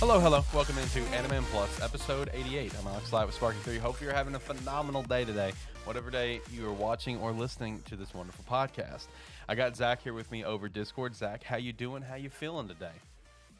Hello, hello. Welcome into Anime Plus, episode 88. I'm Alex Light with Sparky3. Hope you're having a phenomenal day today, whatever day you are watching or listening to this wonderful podcast. I got Zach here with me over Discord. Zach, how you doing? How you feeling today?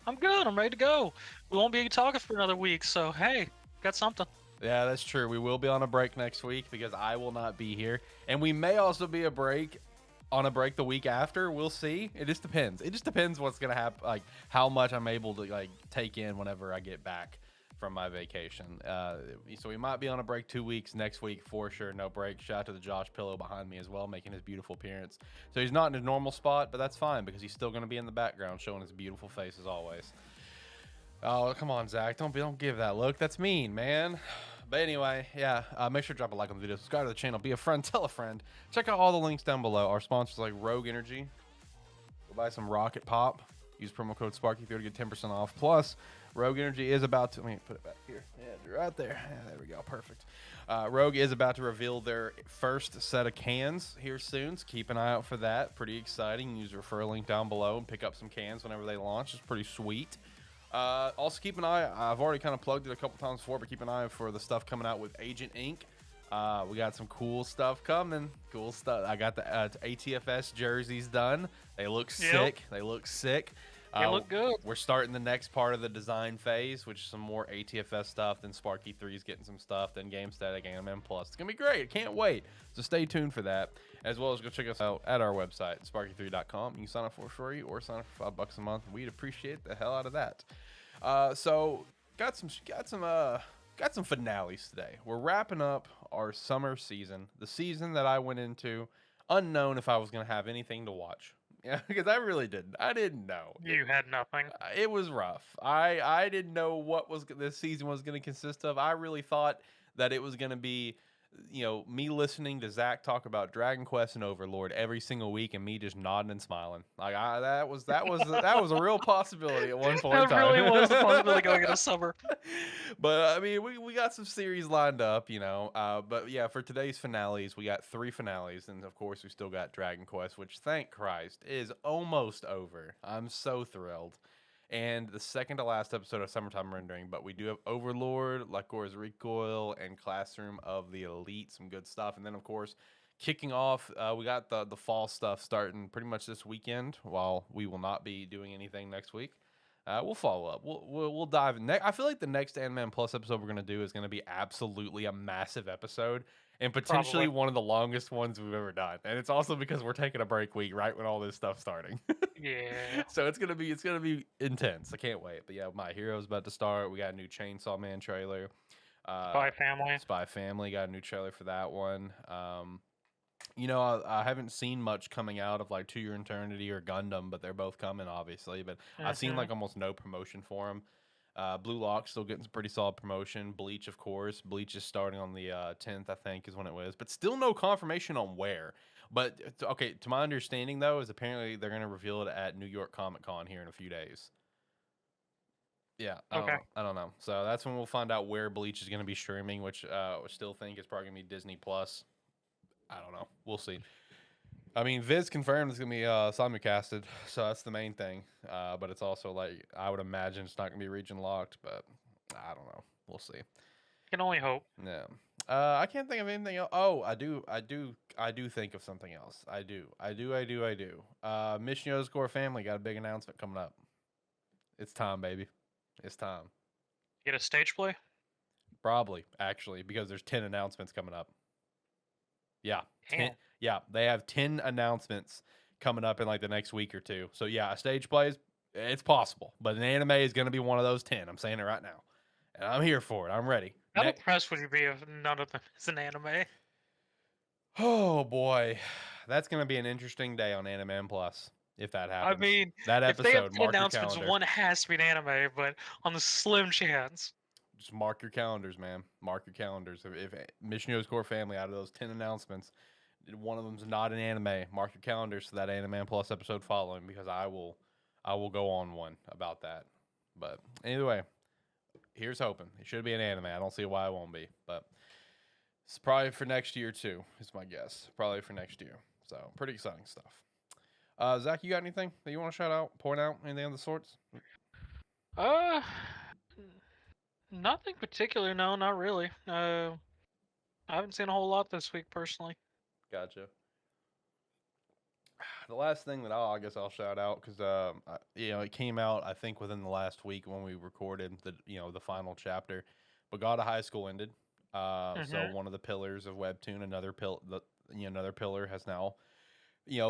I'm good. I'm ready to go. We won't be talking for another week, so hey, got something. Yeah, that's true. We will be on a break next week because I will not be here. And we may also be on a break the week after. We'll see. It just depends. It just depends what's going to happen, like how much I'm able to take in whenever I get back from my vacation. So we might be on a break 2 weeks. Next week for sure, no break. Shout out to the Josh Pillow behind me as well, making his beautiful appearance. So he's not in his normal spot, but that's fine because he's still going to be in the background showing his beautiful face as always. Oh, come on, Zach. Don't give that look. That's mean, man. But anyway, yeah, make sure to drop a like on the video, subscribe to the channel, be a friend, tell a friend. Check out all the links down below. Our sponsors like Rogue Energy. Go buy some Rocket Pop. Use promo code Sparky3 to get 10% off. Plus, Rogue Energy is about to... Let me put it back here. Yeah, right there. Yeah, there we go. Perfect. Rogue is about to reveal their first set of cans here soon, so keep an eye out for that. Pretty exciting. Use the referral link down below and pick up some cans whenever they launch. It's pretty sweet. Also, keep an eye. I've already kind of plugged it a couple times before, but keep an eye for the stuff coming out with Agent Inc. We got some cool stuff coming. Cool stuff. I got the ATFS jerseys done. They look sick. They look sick. They look good. We're starting the next part of the design phase, which is some more ATFS stuff. Then Sparky3 is getting some stuff. Then Game Static, Anime Plus. It's going to be great. I can't wait. So stay tuned for that. As well as go check us out at our website, sparky3.com. You can sign up for free or sign up for $5 a month. We'd appreciate the hell out of that. So got some finales today. We're wrapping up our summer season, the season that I went into unknown if I was going to have anything to watch. Yeah, because I really didn't. I didn't know. You had nothing. It was rough. I didn't know what this season was going to consist of. I really thought that it was going to be, me listening to Zach talk about Dragon Quest and Overlord every single week, and me just nodding and smiling. Like that was a real possibility at one point in That time. really was a possibility going into summer. But I mean, we got some series lined up, But yeah, for today's finales, we got 3 finales, and of course, we still got Dragon Quest, which thank Christ is almost over. I'm so thrilled. And the second to last episode of Summertime Rendering, but we do have Overlord, Lycoris Recoil, and Classroom of the Elite, some good stuff. And then, of course, kicking off, we got the fall stuff starting pretty much this weekend, while we will not be doing anything next week. We'll follow up. We'll dive in. I feel like the next Anime Plus episode we're going to do is going to be absolutely a massive episode and potentially one of the longest ones we've ever done. And it's also because we're taking a break week right when all this stuff's starting. Yeah. So it's gonna be intense. I can't wait. But yeah, My Hero's about to start. We got a new Chainsaw Man trailer. Spy Family got a new trailer for that one. I haven't seen much coming out of like To Your Eternity or Gundam, but they're both coming, obviously. But I've seen like almost no promotion for them. Blue Lock still getting some pretty solid promotion. Bleach, of course. Bleach is starting on the 10th, I think, is when it was. But still no confirmation on where. But, okay, to my understanding, though, is apparently they're going to reveal it at New York Comic Con here in a few days. Yeah, I don't know. So that's when we'll find out where Bleach is going to be streaming, which I still think is probably going to be Disney+. Plus. I don't know. We'll see. I mean, Viz confirmed it's going to be simulcasted, so that's the main thing. But it's also like, I would imagine it's not going to be region locked, but I don't know. We'll see. Can only hope. Yeah. I can't think of anything else. Oh, I do think of something else. I do. Mission Yozakura Family got a big announcement coming up. It's time, baby. It's time. Get a stage play? Probably, actually, because there's 10 announcements coming up. Yeah. 10. Yeah, they have 10 announcements coming up in like the next week or two. So yeah, a stage play it's possible, but an anime is going to be one of those 10. I'm saying it right now. And I'm here for it. I'm ready. How impressed would you be if none of them is an anime? Oh boy, that's gonna be an interesting day on Anime Plus if that happens. I mean, that if they have episode, 10 mark your announcements, calendar. one has to be an anime, but on the slim chance. Just mark your calendars, man. Mark your calendars. If Mission Yozakura Family, out of those 10 announcements, one of them's not an anime, mark your calendars for that Anime Plus episode following, because I will go on one about that. But anyway, here's hoping. It should be an anime. I don't see why it won't be, but it's probably for next year too, is my guess. Probably for next year. So pretty exciting stuff. Zach, you got anything that you want to shout out, point out, anything of the sorts? Nothing particular, no, not really. I haven't seen a whole lot this week personally. Gotcha. The last thing that I guess I'll shout out because it came out I think within the last week when we recorded the final chapter, but God of High School ended. So Mm-hmm. one of the pillars of Webtoon, another pillar has now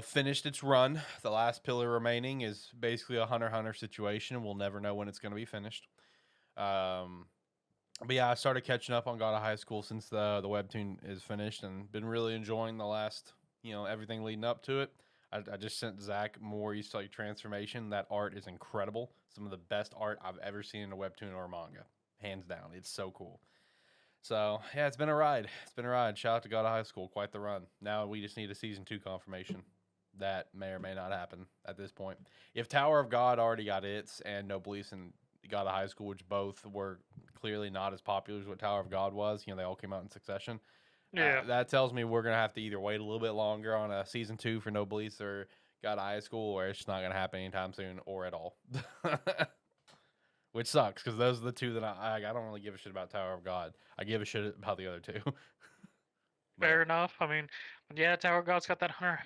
finished its run. The last pillar remaining is basically a Hunter x Hunter situation. We'll never know when it's going to be finished. Um, but yeah, I started catching up on God of High School since the webtoon is finished, and been really enjoying the last everything leading up to it. I just sent Zach more East like transformation. That art is incredible. Some of the best art I've ever seen in a webtoon or a manga, hands down. It's so cool. So yeah, it's been a ride. It's been a ride. Shout out to God of High School, quite the run. Now we just need a season 2 confirmation. That may or may not happen at this point. If Tower of God already got its and Noblesse and God of High School, which both were clearly not as popular as what Tower of God was, they all came out in succession. Yeah, That tells me we're gonna have to either wait a little bit longer on a season 2 for Noblesse or God of High School, or it's just not gonna happen anytime soon or at all. Which sucks because those are the two that I don't really give a shit about Tower of God. I give a shit about the other two. fair But enough. I mean, yeah, Tower of God's got that Hunter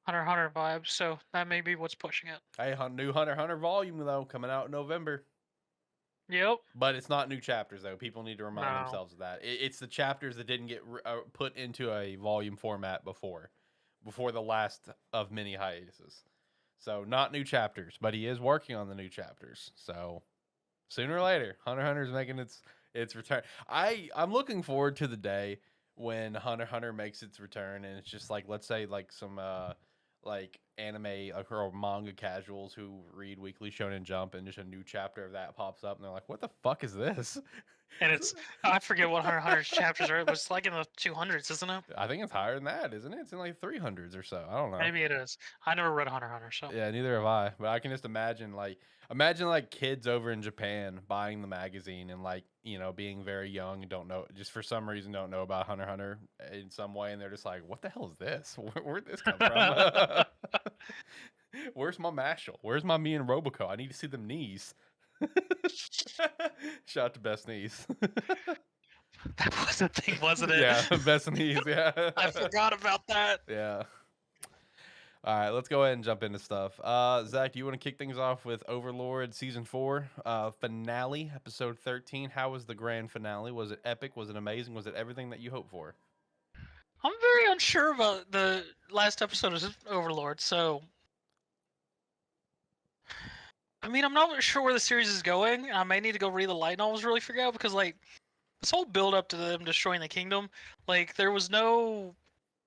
vibe, so that may be what's pushing it. hey, new Hunter x Hunter volume though coming out in November. Yep. But it's not new chapters though. People need to remind No. themselves of that. It's the chapters that didn't get put into a volume format before the last of many hiatuses. So not new chapters, but he is working on the new chapters. So sooner or later, Hunter x Hunter is making its return. I'm looking forward to the day when Hunter x Hunter makes its return, and it's just like, let's say like some like anime or manga casuals who read Weekly Shonen Jump, and just a new chapter of that pops up, and they're like, "What the fuck is this?" And I forget what Hunter x Hunter's chapters are. It was like in the 200s, isn't it? I think it's higher than that, isn't it? It's in like 300s or so. I don't know. Maybe it is. I never read Hunter x Hunter, so. Yeah, neither have I. But I can just imagine kids over in Japan buying the magazine and being very young and don't know, just for some reason don't know about Hunter x Hunter in some way, and they're just like, "What the hell is this? Where'd this come from? Where's my Mashle? Where's my me and Roboco? I need to see them knees." Shout out to Best Knees. That was a thing, wasn't it? Yeah, Best Knees. Yeah, I forgot about that. yeah. All right, let's go ahead and jump into stuff. Zach, do you want to kick things off with Overlord Season 4 finale, Episode 13? How was the grand finale? Was it epic? Was it amazing? Was it everything that you hoped for? I'm very unsure about the last episode of Overlord, so. I mean, I'm not sure where the series is going. I may need to go read the light novels to really figure out because, this whole build up to them destroying the kingdom, there was no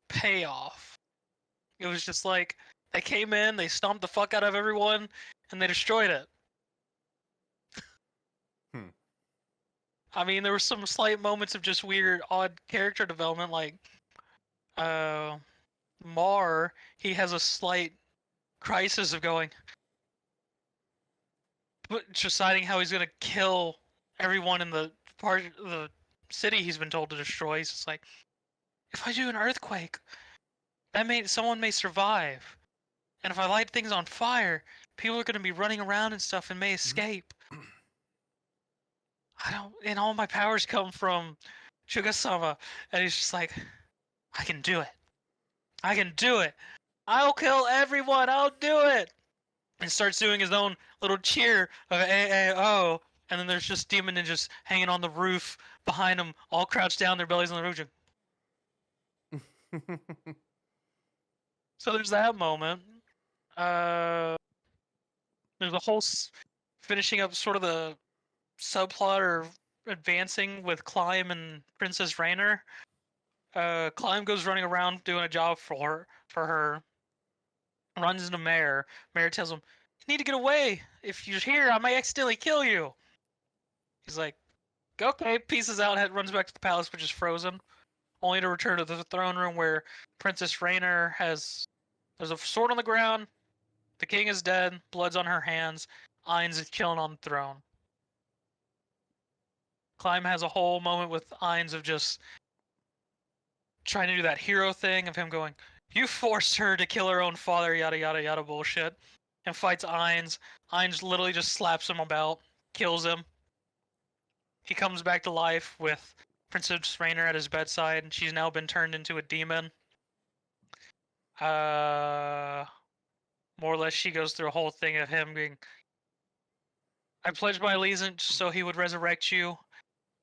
payoff. It was just they came in, they stomped the fuck out of everyone, and they destroyed it. I mean, there were some slight moments of just weird, odd character development, Mar, he has a slight crisis of deciding how he's gonna kill everyone in the part of the city he's been told to destroy. He's just like, if I do an earthquake, someone may survive, and if I light things on fire, people are gonna be running around and stuff and may escape. And all my powers come from Shuga-sama, and he's just like, I can do it. I can do it. I'll kill everyone. I'll do it. And starts doing his own little cheer of AAO. And then there's just demon ninjas hanging on the roof behind him, all crouched down, their bellies on the roof. So there's that moment. There's a whole finishing up sort of the subplot or advancing with Climb and Princess Rainer. Climb goes running around doing a job for her. Runs into Mare. Mare tells him, "You need to get away. If you're here, I might accidentally kill you." He's like, "Okay." Pieces out. Runs back to the palace, which is frozen, only to return to the throne room where Princess Rainer there's a sword on the ground. The king is dead. Blood's on her hands. Ainz is chilling on the throne. Climb has a whole moment with Ainz of just trying to do that hero thing of him going, "You forced her to kill her own father," yada yada yada bullshit, and fights Ainz. Ainz literally just slaps him about, kills him. he comes back to life with Princess Rainer at his bedside, and she's now been turned into a demon. More or less, she goes through a whole thing of him being, I pledged my allegiance so he would resurrect you.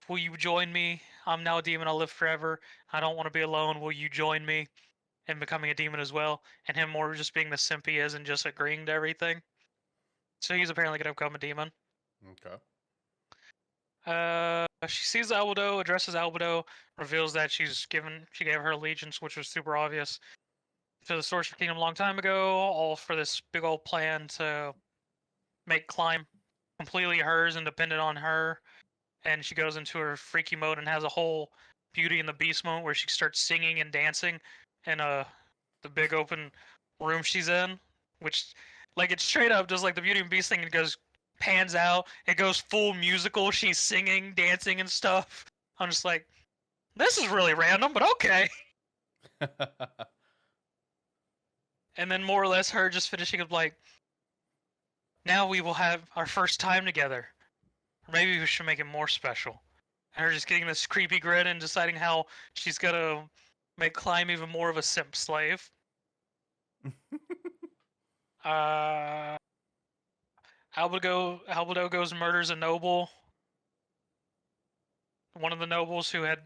Will you join me? I'm now a demon. I'll live forever. I don't want to be alone. Will you join me? And becoming a demon as well. And him more just being the simp he is and just agreeing to everything. So he's apparently going to become a demon. Okay. She sees Albedo, addresses Albedo, reveals that she gave her allegiance, which was super obvious, to the Sorcerer Kingdom a long time ago, all for this big old plan to make Climb completely hers and dependent on her. And she goes into her freaky mode and has a whole Beauty and the Beast moment where she starts singing and dancing in the big open room she's in, which like it's straight up just like the Beauty and Beast thing. It goes pans out, it goes full musical. She's singing, dancing, and stuff. I'm just like, this is really random, but okay. And then more or less her just finishing up like, now we will have our first time together. Or maybe we should make it more special. And her just getting this creepy grin and deciding how she's gonna make Climb even more of a simp slave. Albedo goes and murders a noble. One of the nobles who had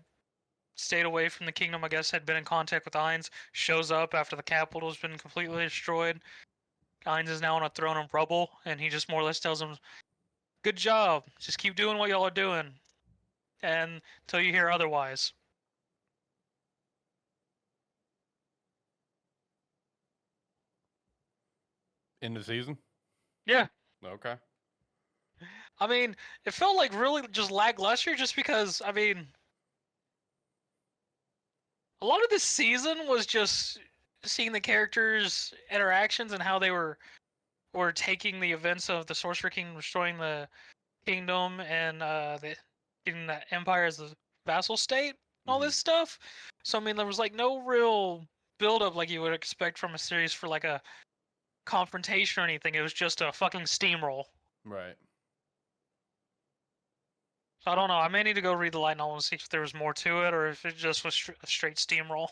stayed away from the kingdom, I guess, had been in contact with Ainz, shows up after the capital has been completely destroyed. Ainz is now on a throne of rubble, and he just more or less tells him, good job, just keep doing what y'all are doing, and until you hear otherwise. End of season? Yeah. Okay. I mean, it felt like really just lackluster just because, I mean, a lot of this season was just seeing the characters' interactions and how they were taking the events of the Sorcerer King destroying the kingdom and getting the empire as a vassal state, all this stuff. So I mean, there was like no real build up like you would expect from a series for like a confrontation or anything. It was just a fucking steamroll. Right. So I don't know. I may need to go read the light novel and see if there was more to it or if it just was a straight steamroll.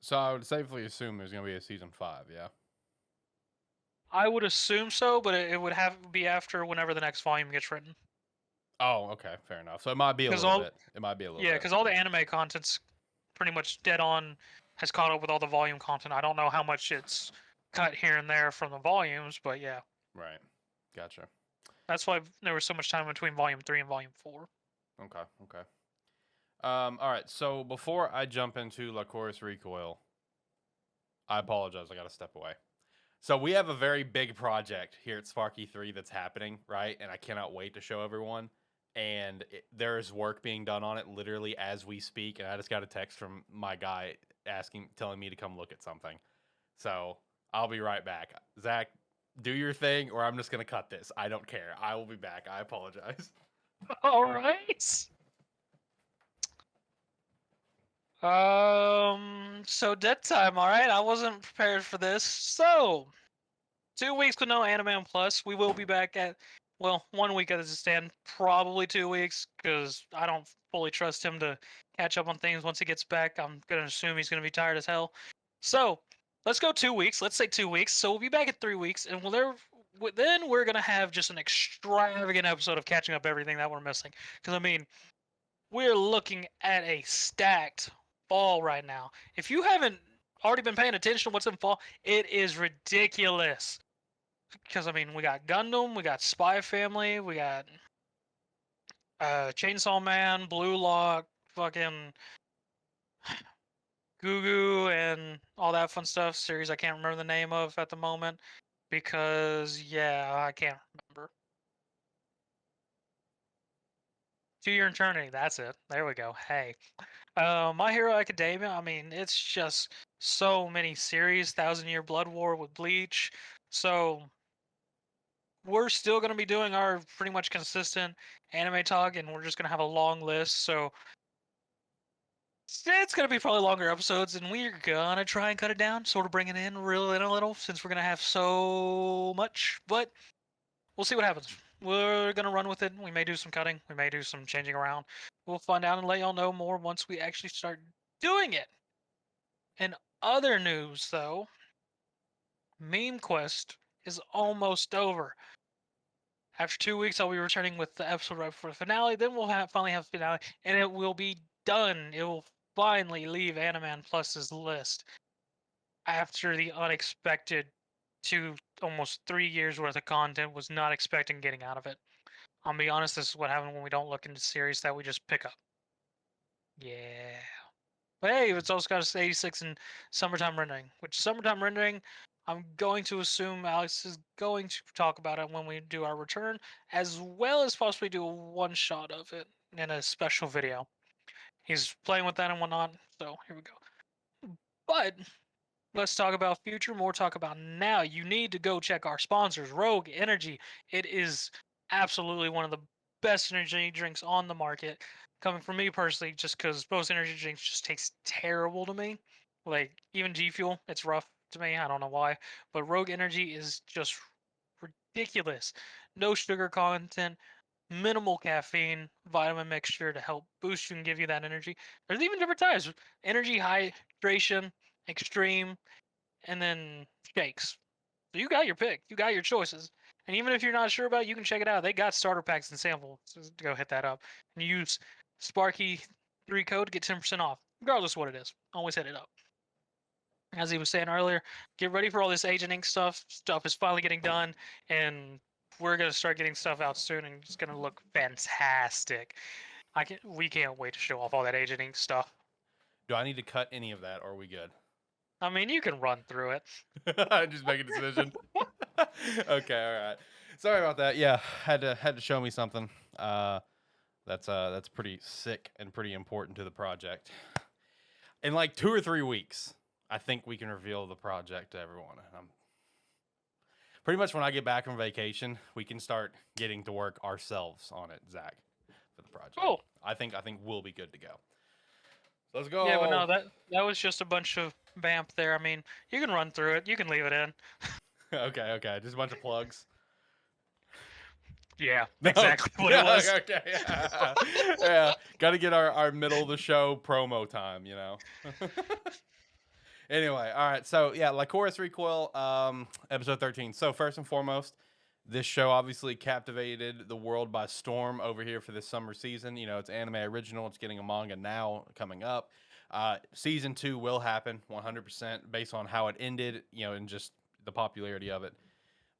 So I would safely assume there's gonna be a season 5, yeah. I would assume so, but it would have to be after whenever the next volume gets written. Oh, okay, fair enough. So it might be a little bit. It might be a little bit. Yeah, because all the anime content's pretty much dead on, has caught up with all the volume content. I don't know how much it's cut here and there from the volumes, but yeah. Right. Gotcha. That's why there was so much time between volume 3 and volume 4. Okay. All right. So before I jump into Lycoris Recoil, I apologize. I got to step away. So we have a very big project here at Sparky 3 that's happening, right? And I cannot wait to show everyone. And there is work being done on it literally as we speak. And I just got a text from my guy telling me to come look at something. So I'll be right back. Zach, do your thing, or I'm just going to cut this. I don't care. I will be back. I apologize. All right. So dead time, all right? I wasn't prepared for this. So, 2 weeks with no Anime Plus. We will be back at, well, 1 week as a stand, probably 2 weeks, because I don't fully trust him to catch up on things once he gets back. I'm going to assume he's going to be tired as hell. So, let's go 2 weeks. Let's say 2 weeks. So, we'll be back in 3 weeks, and then we're going to have just an extravagant episode of catching up everything that we're missing. Because, I mean, we're looking at a stacked fall right now. If you haven't already been paying attention to what's in fall, it is ridiculous. Because, I mean, we got Gundam, we got Spy Family, we got Chainsaw Man, Blue Lock, fucking Goo Goo, and all that fun stuff. Series I can't remember the name of at the moment. Because, yeah, I can't remember. To Your Eternity, that's it. There we go. Hey. My Hero Academia, I mean, it's just so many series. 1,000-Year Blood War with Bleach. So, we're still going to be doing our pretty much consistent anime talk, and we're just going to have a long list. So, it's going to be probably longer episodes, and we're going to try and cut it down, sort of bring it in a little, since we're going to have so much. But, we'll see what happens. We're gonna run with it. We may do some cutting. We may do some changing around. We'll find out and let y'all know more once we actually start doing it. In other news, though, Meme Quest is almost over. After 2 weeks, I'll be returning with the episode right before the finale. Then we'll finally have the finale, and it will be done. It will finally leave Animan Plus's list after the unexpected almost 3 years worth of content was not expecting getting out of it. I'll be honest, this is what happens when we don't look into series that we just pick up. Yeah. But hey, it's also got 86 in summertime rendering, which summertime rendering, I'm going to assume Alex is going to talk about it when we do our return, as well as possibly do a one shot of it in a special video. He's playing with that and whatnot, so here we go. But let's talk about future, more talk about now. You need to go check our sponsors, Rogue Energy. It is absolutely one of the best energy drinks on the market. Coming from me personally, just because most energy drinks just taste terrible to me. Like, even G Fuel, it's rough to me. I don't know why. But Rogue Energy is just ridiculous. No sugar content, minimal caffeine, vitamin mixture to help boost you and give you that energy. There's even different types: energy, hydration, extreme, and then shakes. So you got your pick. You got your choices. And even if you're not sure about it, you can check it out. They got starter packs and samples. So go hit that up. And use Sparky3 code to get 10% off, regardless of what it is. Always hit it up. As he was saying earlier, get ready for all this Agent Ink stuff. Stuff is finally getting done, and we're gonna start getting stuff out soon, and it's gonna look fantastic. We can't wait to show off all that Agent Ink stuff. Do I need to cut any of that, or are we good? I mean, you can run through it. Just make a decision. Okay, all right. Sorry about that. Yeah, had to show me something. That's pretty sick and pretty important to the project. In like 2 or 3 weeks, I think we can reveal the project to everyone. And pretty much when I get back from vacation, we can start getting to work ourselves on it, Zach, for the project. Cool. I think we'll be good to go. So let's go. Yeah, but no, that was just a bunch of vamp there. I mean, you can run through it. You can leave it in. Okay. Just a bunch of plugs. Yeah, exactly what it was. Okay, yeah. Got to get our middle of the show promo time, you know. Anyway, all right. So yeah, Lycoris Recoil, episode 13. So first and foremost, this show obviously captivated the world by storm over here for this summer season. You know, it's anime original. It's getting a manga now coming up. Season 2 will happen 100% based on how it ended, you know, and just the popularity of it.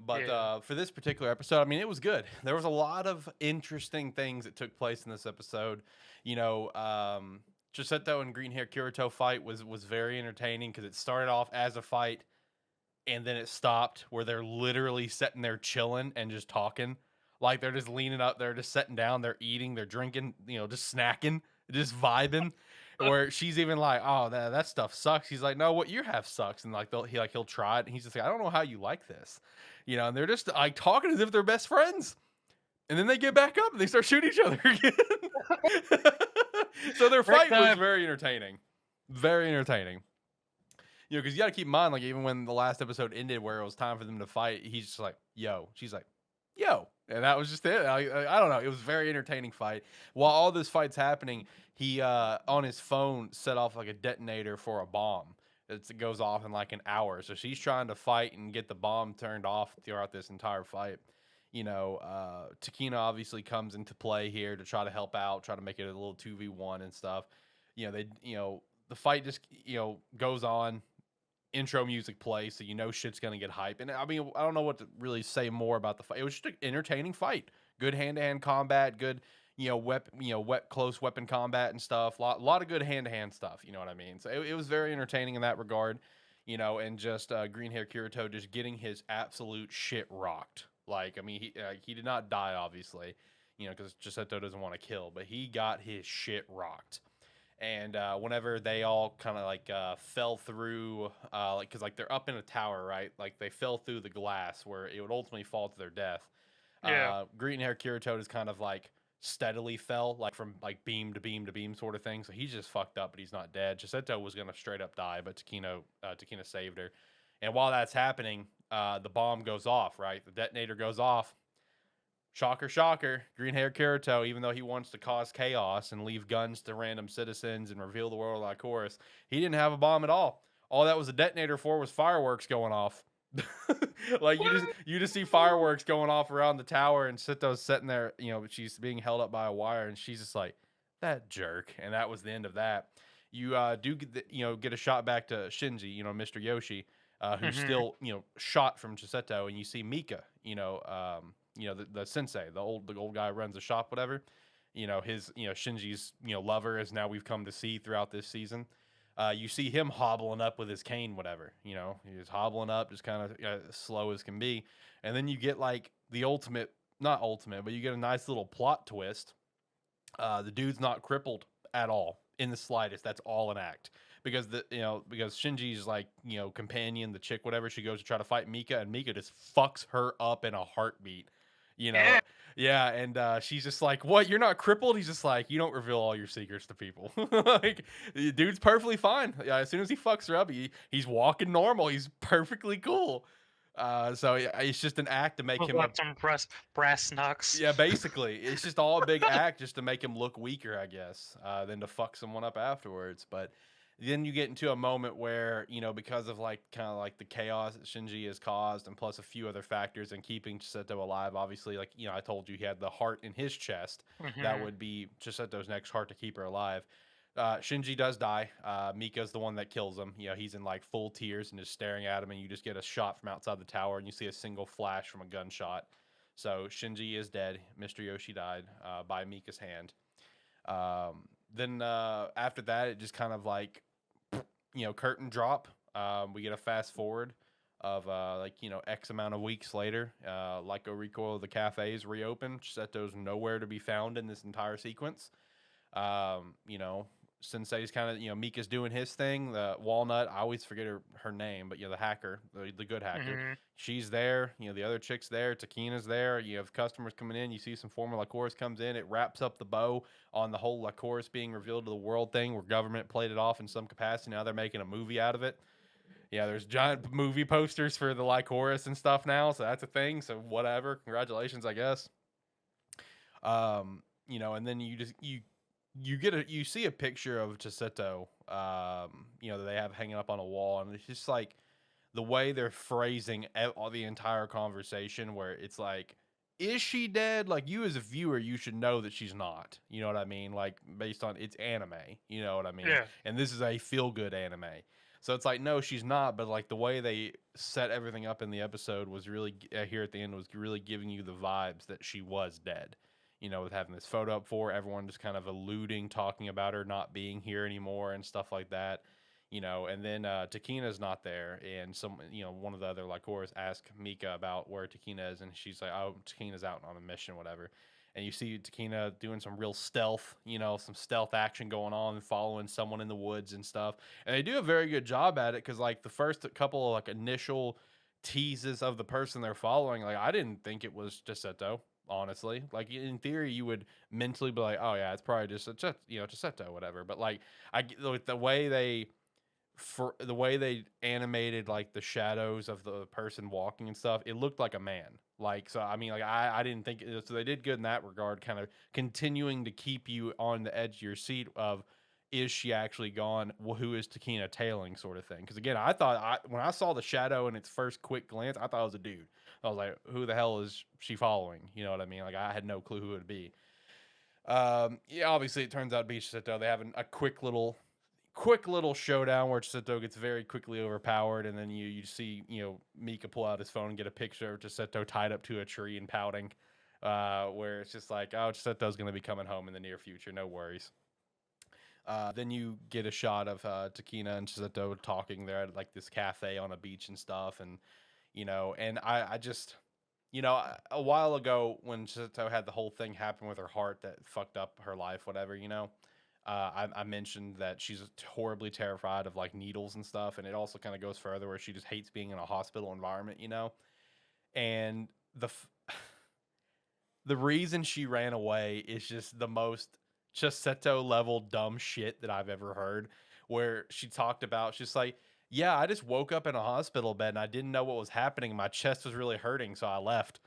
But for this particular episode, I mean, it was good. There was a lot of interesting things that took place in this episode. You know, Chisetto and Green Hair Kirito fight was very entertaining because it started off as a fight and then it stopped where they're literally sitting there chilling and just talking. Like they're just leaning up, they're just sitting down, they're eating, they're drinking, you know, just snacking, just vibing. Where she's even like, "Oh, that stuff sucks." He's like, "No, what you have sucks." And like he'll try it, and he's just like, "I don't know how you like this," you know. And they're just like talking as if they're best friends. And then they get back up and they start shooting each other again. So their fight was very entertaining, very entertaining. You know, because you got to keep in mind, like even when the last episode ended, where it was time for them to fight, he's just like, "Yo," she's like, "Yo," and that was just it. I don't know. It was a very entertaining fight. While all this fight's happening, he on his phone set off like a detonator for a bomb. It goes off in like an hour. So she's trying to fight and get the bomb turned off throughout this entire fight. You know, Takina obviously comes into play here to try to help out, try to make it a little 2v1 and stuff. You know, the fight just, goes on. Intro music plays, so you know shit's gonna get hype. And I mean, I don't know what to really say more about the fight. It was just an entertaining fight. Good hand-to-hand combat. Good, close weapon combat and stuff. Lot of good hand-to-hand stuff. You know what I mean? So it was very entertaining in that regard. You know, and just Green Hair Kirito just getting his absolute shit rocked. Like, I mean, he did not die, obviously. You know, because Chisetto doesn't want to kill, but he got his shit rocked. And whenever they all kind of like fell through, because like they're up in a tower, right? Like they fell through the glass where it would ultimately fall to their death. Yeah. Green Hair Kirito just kind of like steadily fell, like from like beam to beam to beam sort of thing. So he's just fucked up, but he's not dead. Chisetto was gonna straight up die, but Takina saved her. And while that's happening, the bomb goes off, right? The detonator goes off. Shocker, shocker. Green hair Kirito, even though he wants to cause chaos and leave guns to random citizens and reveal the world like Lycoris, he didn't have a bomb at all. All that was a detonator for was fireworks going off. Like you just see fireworks going off around the tower, and Sito's sitting there, she's being held up by a wire, and she's just like, that jerk. And that was the end of that. You do get a shot back to Shinji, Mr. Yoshi, who's still shot from Chiseto, and you see Mika, the sensei, the old guy who runs the shop, whatever. His Shinji's lover, as now we've come to see throughout this season. You see him hobbling up with his cane, whatever. He's hobbling up, just kind of slow as can be, and then you get like the not ultimate, but you get a nice little plot twist. The dude's not crippled at all in the slightest. That's all an act. Because because Shinji's like, companion, the chick, whatever, she goes to try to fight Mika, and Mika just fucks her up in a heartbeat. Yeah. Yeah, and she's just like, "What? You're not crippled?" He's just like, "You don't reveal all your secrets to people." Like, the dude's perfectly fine. Yeah, as soon as he fucks her up, he's walking normal. He's perfectly cool. So yeah, it's just an act to make him some brass knucks. Yeah, basically, it's just all a big act just to make him look weaker, I guess, than to fuck someone up afterwards. But then you get into a moment where, because of like kind of like the chaos that Shinji has caused, and plus a few other factors in keeping Chiseto alive. Obviously, like I told you, he had the heart in his chest. That would be Chiseto's next heart to keep her alive. Shinji does die. Mika's the one that kills him. He's in like full tears and just staring at him, and you just get a shot from outside the tower, and you see a single flash from a gunshot. So Shinji is dead. Mr. Yoshi died by Mika's hand. Then after that, it just kind of like, curtain drop. We get a fast forward of X amount of weeks later. Lycoris Recoil, the cafes reopen. Chiseto's nowhere to be found in this entire sequence. Sensei's kind of, Mika's doing his thing. The Walnut, I always forget her name, but the hacker, the good hacker, she's there. The other chick's there. Takina's there. You have customers coming in. You see some former Lycoris comes in. It wraps up the bow on the whole Lycoris being revealed to the world thing, where government played it off in some capacity. Now they're making a movie out of it. Yeah, there's giant movie posters for the Lycoris and stuff now, so that's a thing. So whatever, congratulations, I guess. And then you see a picture of Chiseto, that they have hanging up on a wall, and it's just like the way they're phrasing all the entire conversation, where it's like, is she dead? Like, you as a viewer, you should know that she's not. You know what I mean? Like, based on it's anime. You know what I mean? Yeah. And this is a feel-good anime. So it's like, no, she's not. But like the way they set everything up in the episode was really here at the end was really giving you the vibes that she was dead. With having this photo up for everyone, just kind of alluding, talking about her not being here anymore and stuff like that. And then Takina's not there, and one of the other Lycoris asked Mika about where Takina is, and she's like, "Oh, Takina's out on a mission, whatever." And you see Takina doing some real stealth, some stealth action going on, and following someone in the woods and stuff. And they do a very good job at it, because like the first couple of like initial teases of the person they're following, like I didn't think it was Chiseto. Honestly, like in theory, you would mentally be like, "Oh yeah, it's probably just Chiseto, whatever." But like, the way they animated like the shadows of the person walking and stuff, it looked like a man. Like, so I mean, like I didn't think so. They did good in that regard, kind of continuing to keep you on the edge of your seat of, is she actually gone? Well, who is Takina tailing, sort of thing? Because again, I thought when I saw the shadow in its first quick glance, I thought it was a dude. I was like, who the hell is she following? You know what I mean? Like, I had no clue who it would be. Yeah, obviously it turns out to be Chiseto. They have a quick little showdown where Chiseto gets very quickly overpowered, and then you see Mika pull out his phone and get a picture of Chiseto tied up to a tree and pouting, where it's just like, oh, Chiseto's going to be coming home in the near future. No worries. Then you get a shot of Takina and Chiseto talking there at like this cafe on a beach and stuff, and and I just, a while ago when Chiseto had the whole thing happen with her heart that fucked up her life, whatever, I mentioned that she's horribly terrified of like needles and stuff, and it also kind of goes further where she just hates being in a hospital environment, and the reason she ran away is just the most Chiseto level dumb shit that I've ever heard, where she talked about, she's like, yeah, I just woke up in a hospital bed and I didn't know what was happening. My chest was really hurting, so I left.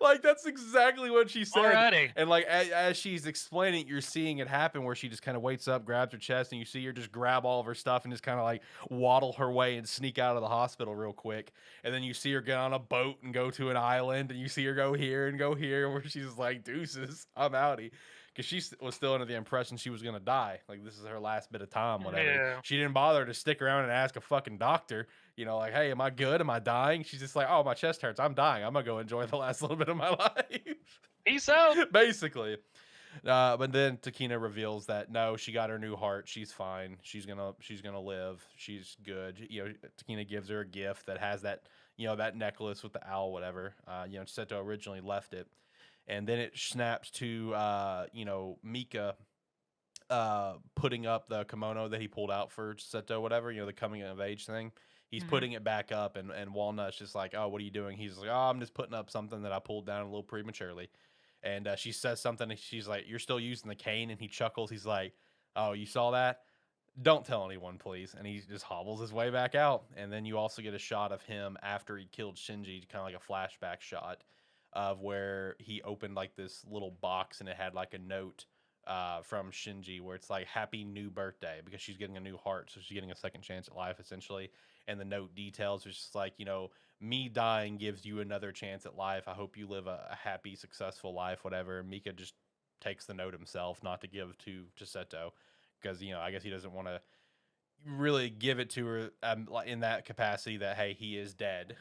Like, that's exactly what she said. Alrighty. And like as she's explaining, you're seeing it happen where she just kind of waits up, grabs her chest, and you see her just grab all of her stuff and just kind of like waddle her way and sneak out of the hospital real quick. And then you see her get on a boat and go to an island, and you see her go here and go here, where she's like, "Deuces, I'm outie." Because she was still under the impression she was gonna die. Like, this is her last bit of time, whatever. Yeah. She didn't bother to stick around and ask a fucking doctor, like, "Hey, am I good? Am I dying?" She's just like, "Oh, my chest hurts. I'm dying. I'm gonna go enjoy the last little bit of my life." Peace out. Basically. But then Takina reveals that no, she got her new heart. She's fine. She's gonna live. She's good. Takina gives her a gift that has that that necklace with the owl, whatever. Seto originally left it, and then it snaps to Mika putting up the kimono that he pulled out for Seto, whatever. The coming of age thing. He's putting it back up, and Walnut's just like, "Oh, what are you doing?" He's like, "Oh, I'm just putting up something that I pulled down a little prematurely." And she says something, and she's like, "You're still using the cane?" And he chuckles. He's like, "Oh, you saw that? Don't tell anyone, please." And he just hobbles his way back out. And then you also get a shot of him after he killed Shinji, kind of like a flashback shot of where he opened like this little box, and it had like a note from Shinji where it's like, "Happy new birthday," because she's getting a new heart, so she's getting a second chance at life, essentially. And the note details it's just like, me dying gives you another chance at life. I hope you live a happy, successful life, whatever. Mika just takes the note himself, not to give to Seto, because I guess he doesn't want to really give it to her in that capacity that, hey, he is dead,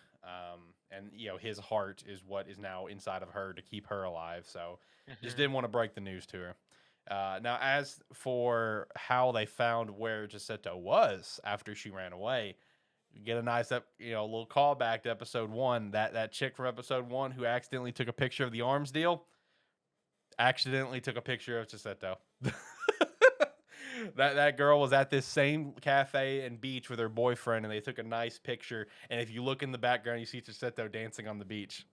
and his heart is what is now inside of her to keep her alive. So just didn't want to break the news to her. Now, as for how they found where Giuseppe was after she ran away, you get a nice little callback to episode 1. That chick from episode 1 who accidentally took a picture of the arms deal accidentally took a picture of Giuseppe. That girl was at this same cafe and beach with her boyfriend, and they took a nice picture. And if you look in the background, you see Giuseppe dancing on the beach.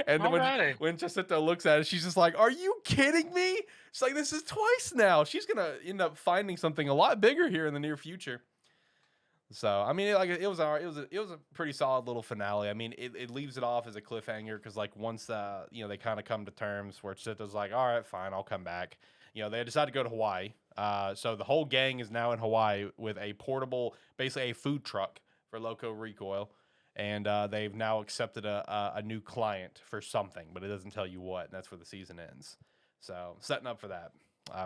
And then when Giuseppe looks at it, she's just like, "Are you kidding me?" She's like, "This is twice now." She's gonna end up finding something a lot bigger here in the near future. So I mean, it was a pretty solid little finale. I mean, it leaves it off as a cliffhanger because like once they kind of come to terms where Chitta's like, "All right, fine, I'll come back." They decide to go to Hawaii. So the whole gang is now in Hawaii with a portable, basically a food truck for Loco Recoil. And they've now accepted a new client for something, but it doesn't tell you what, and that's where the season ends. So setting up for that,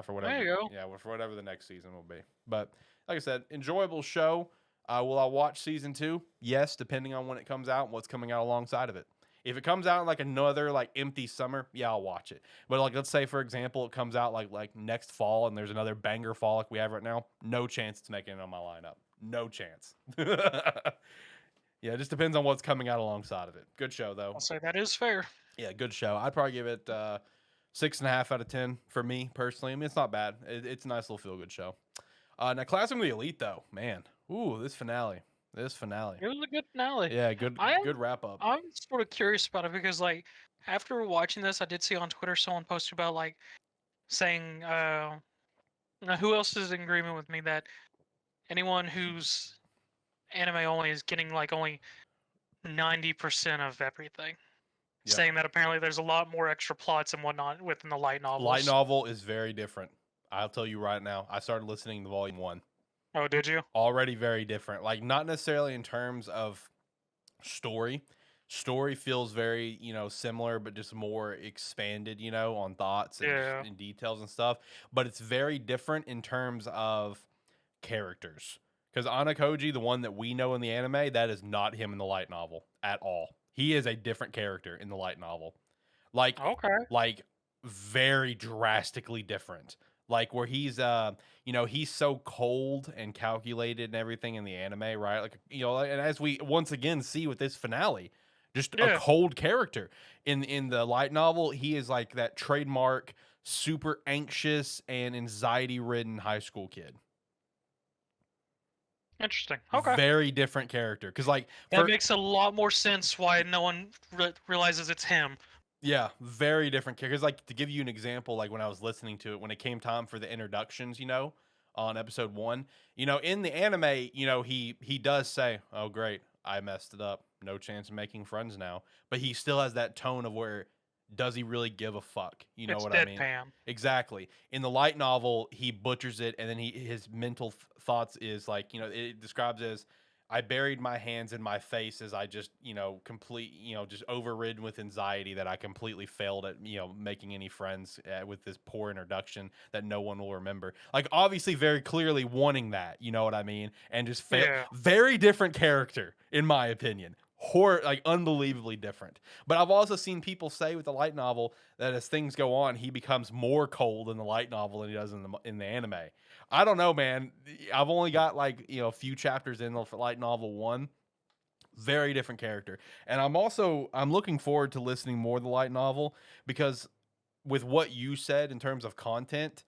for whatever. There you go. Yeah, for whatever the next season will be. But like I said, enjoyable show. Will I watch season 2? Yes, depending on when it comes out and what's coming out alongside of it. If it comes out in like another like empty summer, yeah, I'll watch it. But like, let's say for example, it comes out like next fall and there's another banger fall like we have right now, no chance it's making it on my lineup. No chance. Yeah, it just depends on what's coming out alongside of it. Good show though. I'll say that is fair. Yeah, good show. I'd probably give it 6.5 out of 10 for me personally. I mean, it's not bad. It's a nice little feel good show. Now, Classroom of the Elite though, man. Ooh, this finale. It was a good finale. Yeah, good wrap up. I'm sort of curious about it because, like, after watching this, I did see on Twitter someone posted about, like, saying, who else is in agreement with me that anyone who's anime only is getting, like, only 90% of everything. Yep. Saying that apparently there's a lot more extra plots and whatnot within the light novels. Light novel is very different. I'll tell you right now. I started listening to Volume 1. Oh, did you? Already very different. Like, not necessarily in terms of story. Story feels very, similar, but just more expanded, on thoughts and details and stuff. But it's very different in terms of characters. Because Anakoji, the one that we know in the anime, that is not him in the light novel at all. He is a different character in the light novel. Like, very drastically different. Like where he's he's so cold and calculated and everything in the anime, right? Like, and as we once again see with this finale, just a cold character. In the light novel, he is like that trademark super anxious and anxiety ridden high school kid. Interesting. Okay. Very different character. Because like that makes a lot more sense why no one realizes it's him. Yeah, very different characters. Like, to give you an example, like when I was listening to it, when it came time for the introductions, on episode 1, in the anime, he does say, "Oh, great, I messed it up. No chance of making friends now." But he still has that tone of where does he really give a fuck? You know It's what I mean? deadpan. Exactly. In the light novel, he butchers it, and then his mental thoughts is like, it describes as, I buried my hands in my face as I just, just overridden with anxiety that I completely failed at, making any friends with this poor introduction that no one will remember. Like, obviously, very clearly wanting that, you know what I mean? And just fail. Yeah. Very different character, in my opinion. Like unbelievably different. But I've also seen people say with the light novel that as things go on, he becomes more cold in the light novel than he does in the anime. I don't know, man. I've only got like a few chapters in the light novel one. Very different character, and I'm looking forward to listening more to the light novel because with what you said in terms of content,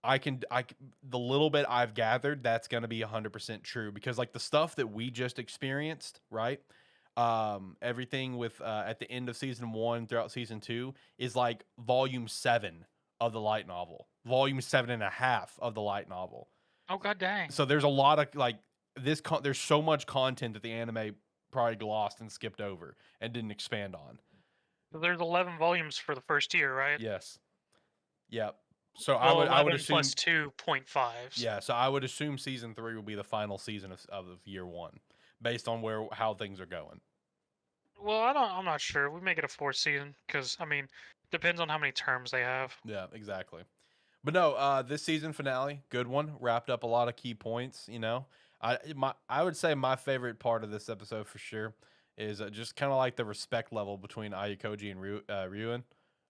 the little bit I've gathered, that's going to be 100% true because like the stuff that we just experienced, right? Everything with at the end of season 1 throughout season 2 is like volume 7 of the light novel, volume 7.5 of the light novel. Oh god dang. So there's a lot of like there's so much content that the anime probably glossed and skipped over and didn't expand on. So there's 11 volumes for the first year, right? Yes. Yep. So Well, I would 11 assume plus 2.5s. Yeah, so I would assume season 3 will be the final season of year 1 based on how things are going. Well, I'm not sure. We make it a fourth season because I mean, depends on how many terms they have. Yeah, exactly. But no, this season finale, good one. Wrapped up a lot of key points. I would say my favorite part of this episode for sure is just kind of like the respect level between Ayakoji and Ryuen.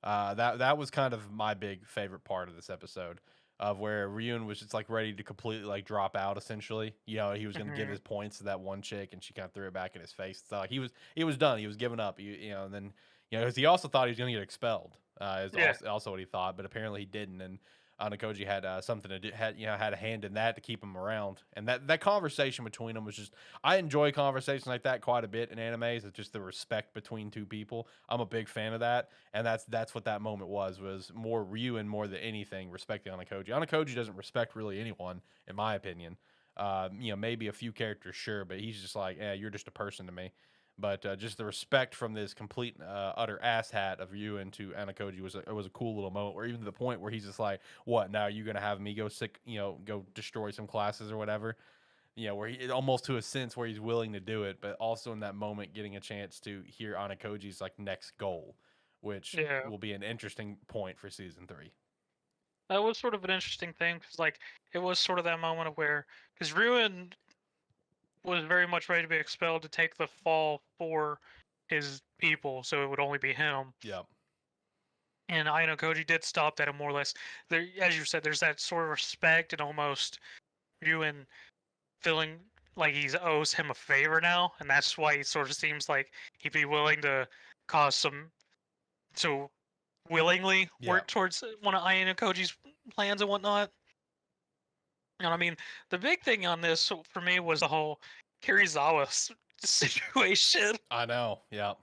That was kind of my big favorite part of this episode, of where Ryuen was just like ready to completely like drop out. Essentially, he was going to give Hmm. his points to that one chick, and she kind of threw it back in his face. So he was done. He was giving up. And then because he also thought he was going to get expelled. Is Yeah. also what he thought, but apparently he didn't. And Anakoji had something to do, had a hand in that to keep him around, and that conversation between them was just. I enjoy conversations like that quite a bit in animes. It's just the respect between two people. I'm a big fan of that, and that's what that moment was more Ryuen more than anything respecting Anakoji. Anakoji doesn't respect really anyone, in my opinion. Maybe a few characters, sure, but he's just like, you're just a person to me. But just the respect from this complete utter asshat of Ryuen to Anakoji was a cool little moment. Where even to the point where he's just like, "What now? Are you gonna have me go go destroy some classes or whatever?" Where almost to a sense where he's willing to do it, but also in that moment getting a chance to hear Anakoji's like next goal, which Yeah. will be an interesting point for season 3. That was sort of an interesting thing because like it was sort of that moment of where because Ruin was very much ready to be expelled to take the fall for his people, so it would only be him. Yep. And I know Koji did stop that, and more or less, there, as you said, there's that sort of respect and almost Ruin feeling like he owes him a favor now, and that's why he sort of seems like he'd be willing to cause some to willingly Yeah. work towards one of Ayano Koji's plans and whatnot. And I mean, the big thing on this for me was the whole Kirizawa situation. I know. Yeah.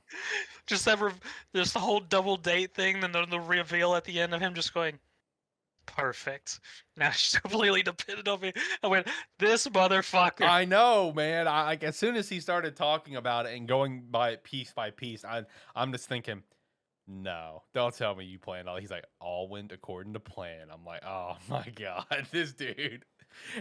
Just ever, just the whole double date thing, then the reveal at the end of him just going, perfect. Now she's completely dependent on me. I went, this motherfucker. I know, man. Like as soon as he started talking about it and going by piece, I'm just thinking, no, don't tell me you planned all. He's like, all went according to plan. I'm like, oh my god, this dude.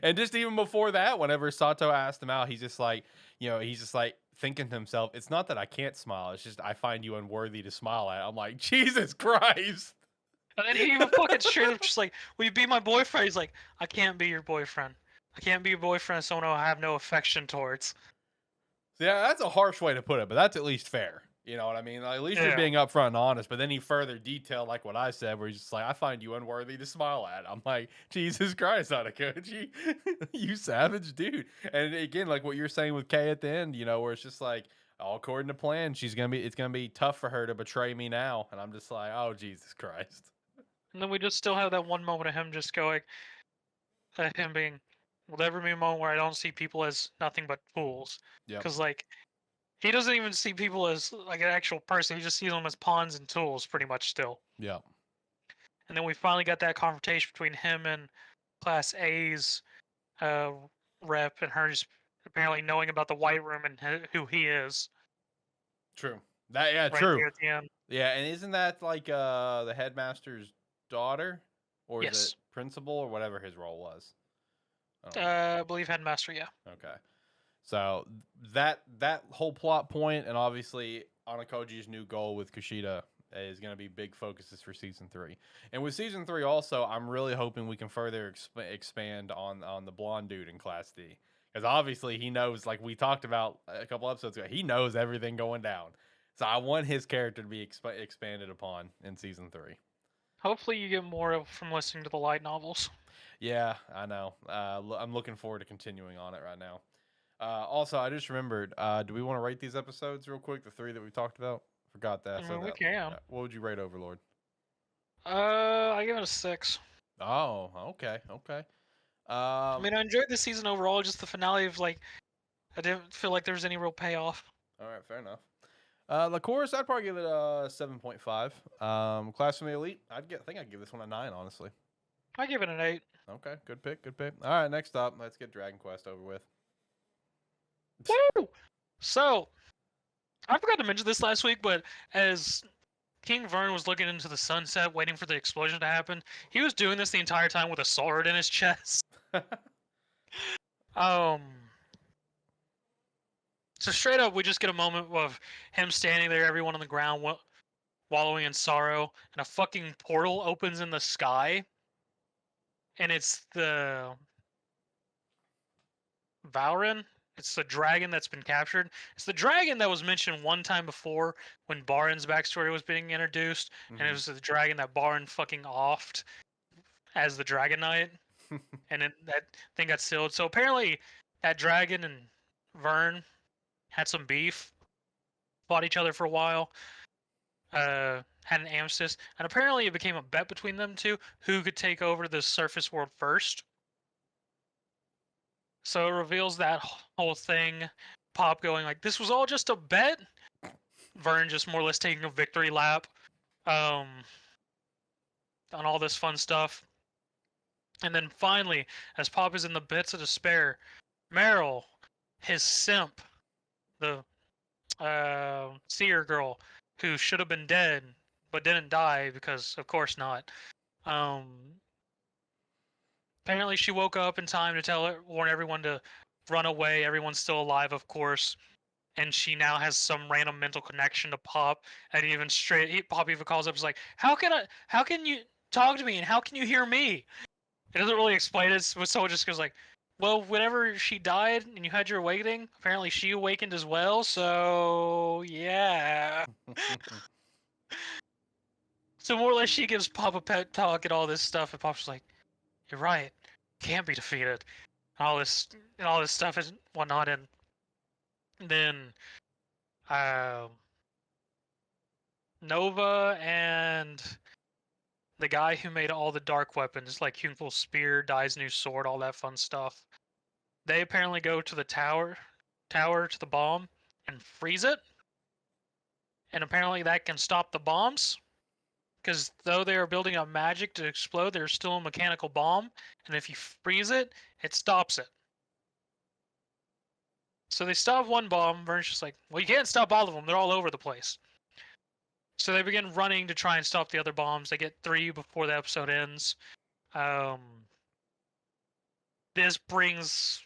And just even before that, whenever Sato asked him out, he's just like, he's just like thinking to himself, it's not that I can't smile, it's just I find you unworthy to smile at. I'm like, Jesus Christ. And then he even fucking straight up just like, will you be my boyfriend? He's like, I can't be your boyfriend. I can't be your boyfriend, someone I have no affection towards. Yeah, that's a harsh way to put it, but that's at least fair. You know what I mean? Like, at least you're Yeah. being upfront and honest. But then he further detailed, like what I said, where he's just like, I find you unworthy to smile at. I'm like, Jesus Christ, Anakoji, you savage dude. And again, like what you're saying with Kay at the end, where it's just like, all according to plan, it's gonna be tough for her to betray me now. And I'm just like, oh Jesus Christ. And then we just still have that one moment of him just going, him being, will there ever be a moment where I don't see people as nothing but fools? Yep. Because, like, he doesn't even see people as, like, an actual person. He just sees them as pawns and tools, pretty much still. Yep. And then we finally got that confrontation between him and Class A's uh, rep and her just apparently knowing about the White Room and who he is. True. Yeah, right true. there at the end. Yeah, and isn't that like the headmaster's daughter, or is it Yes. principal, or whatever his role was? I don't I believe Headmaster, yeah. remember. Okay, so that whole plot point, and obviously Anakoji's new goal with Kushida is going to be big focuses for season 3. And with season 3, also, I'm really hoping we can further expand on the blonde dude in Class D, because obviously he knows, like we talked about a couple episodes ago, he knows everything going down. So I want his character to be expanded upon in season 3. Hopefully you get more from listening to the light novels. Yeah, I know. I'm looking forward to continuing on it right now. Also, I just remembered. Do we want to rate these episodes real quick? The 3 that we talked about. Forgot that. I So mean, we that. can. What would you rate Overlord? I give it a 6. Oh, okay, okay. I mean, I enjoyed the season overall. Just the finale of like, I didn't feel like there was any real payoff. All right, fair enough. Lycoris, I'd probably give it a 7.5. Class from the Elite, I think I'd give this one a 9, honestly. I give it an 8. Okay, good pick, good pick. All right, next up, let's get Dragon Quest over with. Woo! So, I forgot to mention this last week, but as King Vern was looking into the sunset, waiting for the explosion to happen, he was doing this the entire time with a sword in his chest. Um. So straight up, we just get a moment of him standing there, everyone on the ground, wallowing in sorrow, and a fucking portal opens in the sky, and it's the Valren. It's the dragon that's been captured. It's the dragon that was mentioned one time before when Barin's backstory was being introduced, and it was the dragon that Barin fucking offed as the Dragon Knight, and that thing got sealed. So apparently, that dragon and Vern had some beef, fought each other for a while, had an armistice, and apparently it became a bet between them two who could take over the surface world first. So it reveals that whole thing. Pop going like, "This was all just a bet." Vern just more or less taking a victory lap, on all this fun stuff. And then finally, as Pop is in the bits of despair, Meryl, his simp, the seer girl, who should have been dead but didn't die because, of course, not. Apparently, she woke up in time to warn everyone to run away. Everyone's still alive, of course, and she now has some random mental connection to Pop. And Pop even calls up, is like, "How can you talk to me, and how can you hear me?" It doesn't really explain it, so it just goes like, "Well, whenever she died and you had your awakening, apparently she awakened as well. So yeah." So more or less, she gives Pop a pep talk and all this stuff, and Pop's like, "You're right, can't be defeated." All this stuff and whatnot, and then Nova and the guy who made all the dark weapons, like Hyunful Spear, Dai's new sword, all that fun stuff, they apparently go to the tower to the bomb and freeze it. And apparently that can stop the bombs. Because though they are building up magic to explode, there's still a mechanical bomb. And if you freeze it, it stops it. So they stop one bomb. Vern's just like, "Well, you can't stop all of them. They're all over the place." So they begin running to try and stop the other bombs. They get 3 before the episode ends. This brings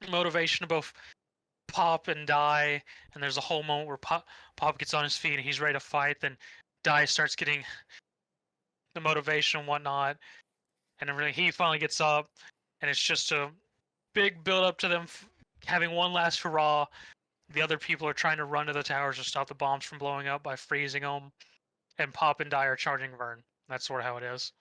motivation to both Pop and Dai, and there's a whole moment where Pop gets on his feet and he's ready to fight. Then Dai starts getting the motivation and whatnot, and everything. He finally gets up, and it's just a big build up to them having one last hurrah. The other people are trying to run to the towers to stop the bombs from blowing up by freezing them, and Pop and Dai are charging Vern. That's sort of how it is.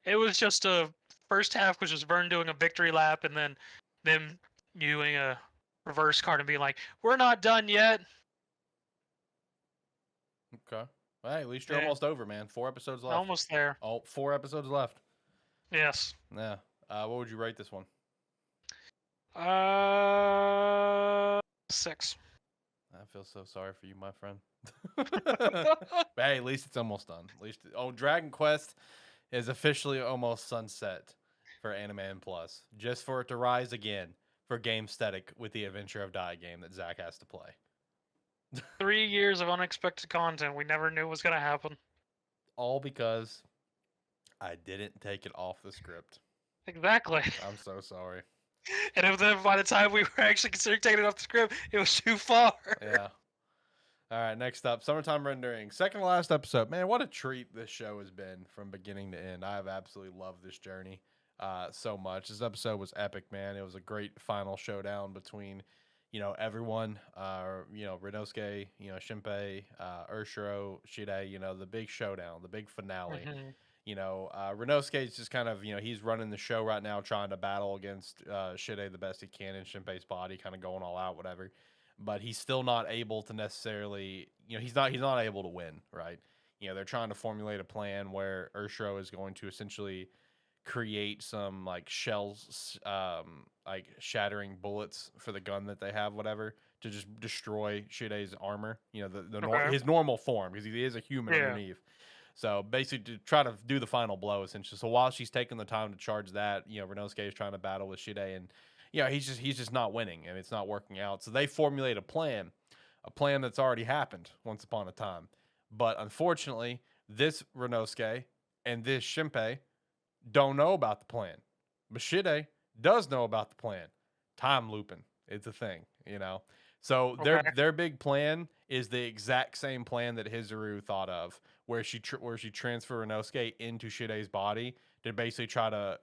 It was just a first half was just Vern doing a victory lap, and then them doing a reverse card and being like, "We're not done yet." Okay. Well, hey, at least you're almost over, man. 4 episodes left. Almost there. Oh, 4 episodes left. Yes. Yeah. What would you rate this one? 6. I feel so sorry for you, my friend. But hey, at least it's almost done. At least Dragon Quest is officially almost sunset for Anime and Plus, just for it to rise again for Game Static with the Adventure of Dai game that Zach has to play. 3 years of unexpected content we never knew was gonna happen. All because I didn't take it off the script. Exactly. I'm so sorry. And then by the time we were actually considering taking it off the script, it was too far. Yeah. All right, next up, Summertime Rendering. Second to last episode. Man, what a treat this show has been from beginning to end. I have absolutely loved this journey so much. This episode was epic, man. It was a great final showdown between, everyone. Rinosuke, Shinpei, Urshiro, Shide, the big showdown, the big finale. Mhm. Rinosuke is just kind of, he's running the show right now, trying to battle against Shide the best he can in Shinpei's body, kind of going all out, whatever. But he's still not able to necessarily, he's not able to win, right? They're trying to formulate a plan where Urshiro is going to essentially create some like shells, like shattering bullets for the gun that they have, whatever, to just destroy Shide's armor. Okay. His normal form, because he is a human Yeah. underneath. So basically, to try to do the final blow, essentially. So while she's taking the time to charge that, Renosuke is trying to battle with Shide, and he's just not winning, and it's not working out. So they formulate a plan that's already happened once upon a time. But unfortunately, this Renosuke and this Shinpei don't know about the plan. But Shide does know about the plan. Time looping, it's a thing. So their Okay. their big plan is the exact same plan that Hizuru thought of, where she transfer Inosuke into Shide's body to basically try to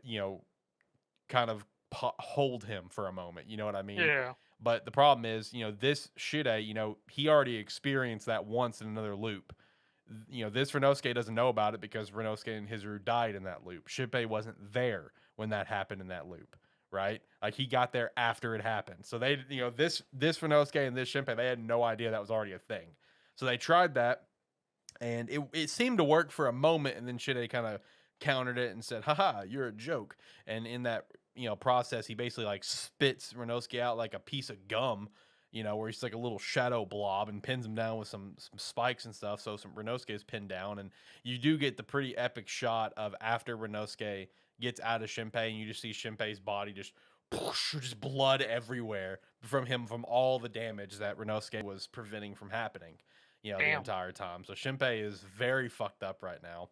kind of hold him for a moment. You know what I mean? Yeah. But the problem is, this Shide, he already experienced that once in another loop. This Renosuke doesn't know about it because Renosuke and Hizuru died in that loop. Shinpei wasn't there when that happened in that loop, right? Like he got there after it happened. So they, this Renosuke and this Shinpei, they had no idea that was already a thing. So they tried that, and it seemed to work for a moment, and then Shide kind of countered it and said, "Haha, you're a joke." And in that process, he basically like spits Renosuke out like a piece of gum, where he's like a little shadow blob, and pins him down with some spikes and stuff. So some Renosuke is pinned down, and you do get the pretty epic shot of after Renosuke gets out of Shinpei, and you just see Shinpei's body just blood everywhere from all the damage that Renosuke was preventing from happening, the Damn. entire time. So Shinpei is very fucked up right now.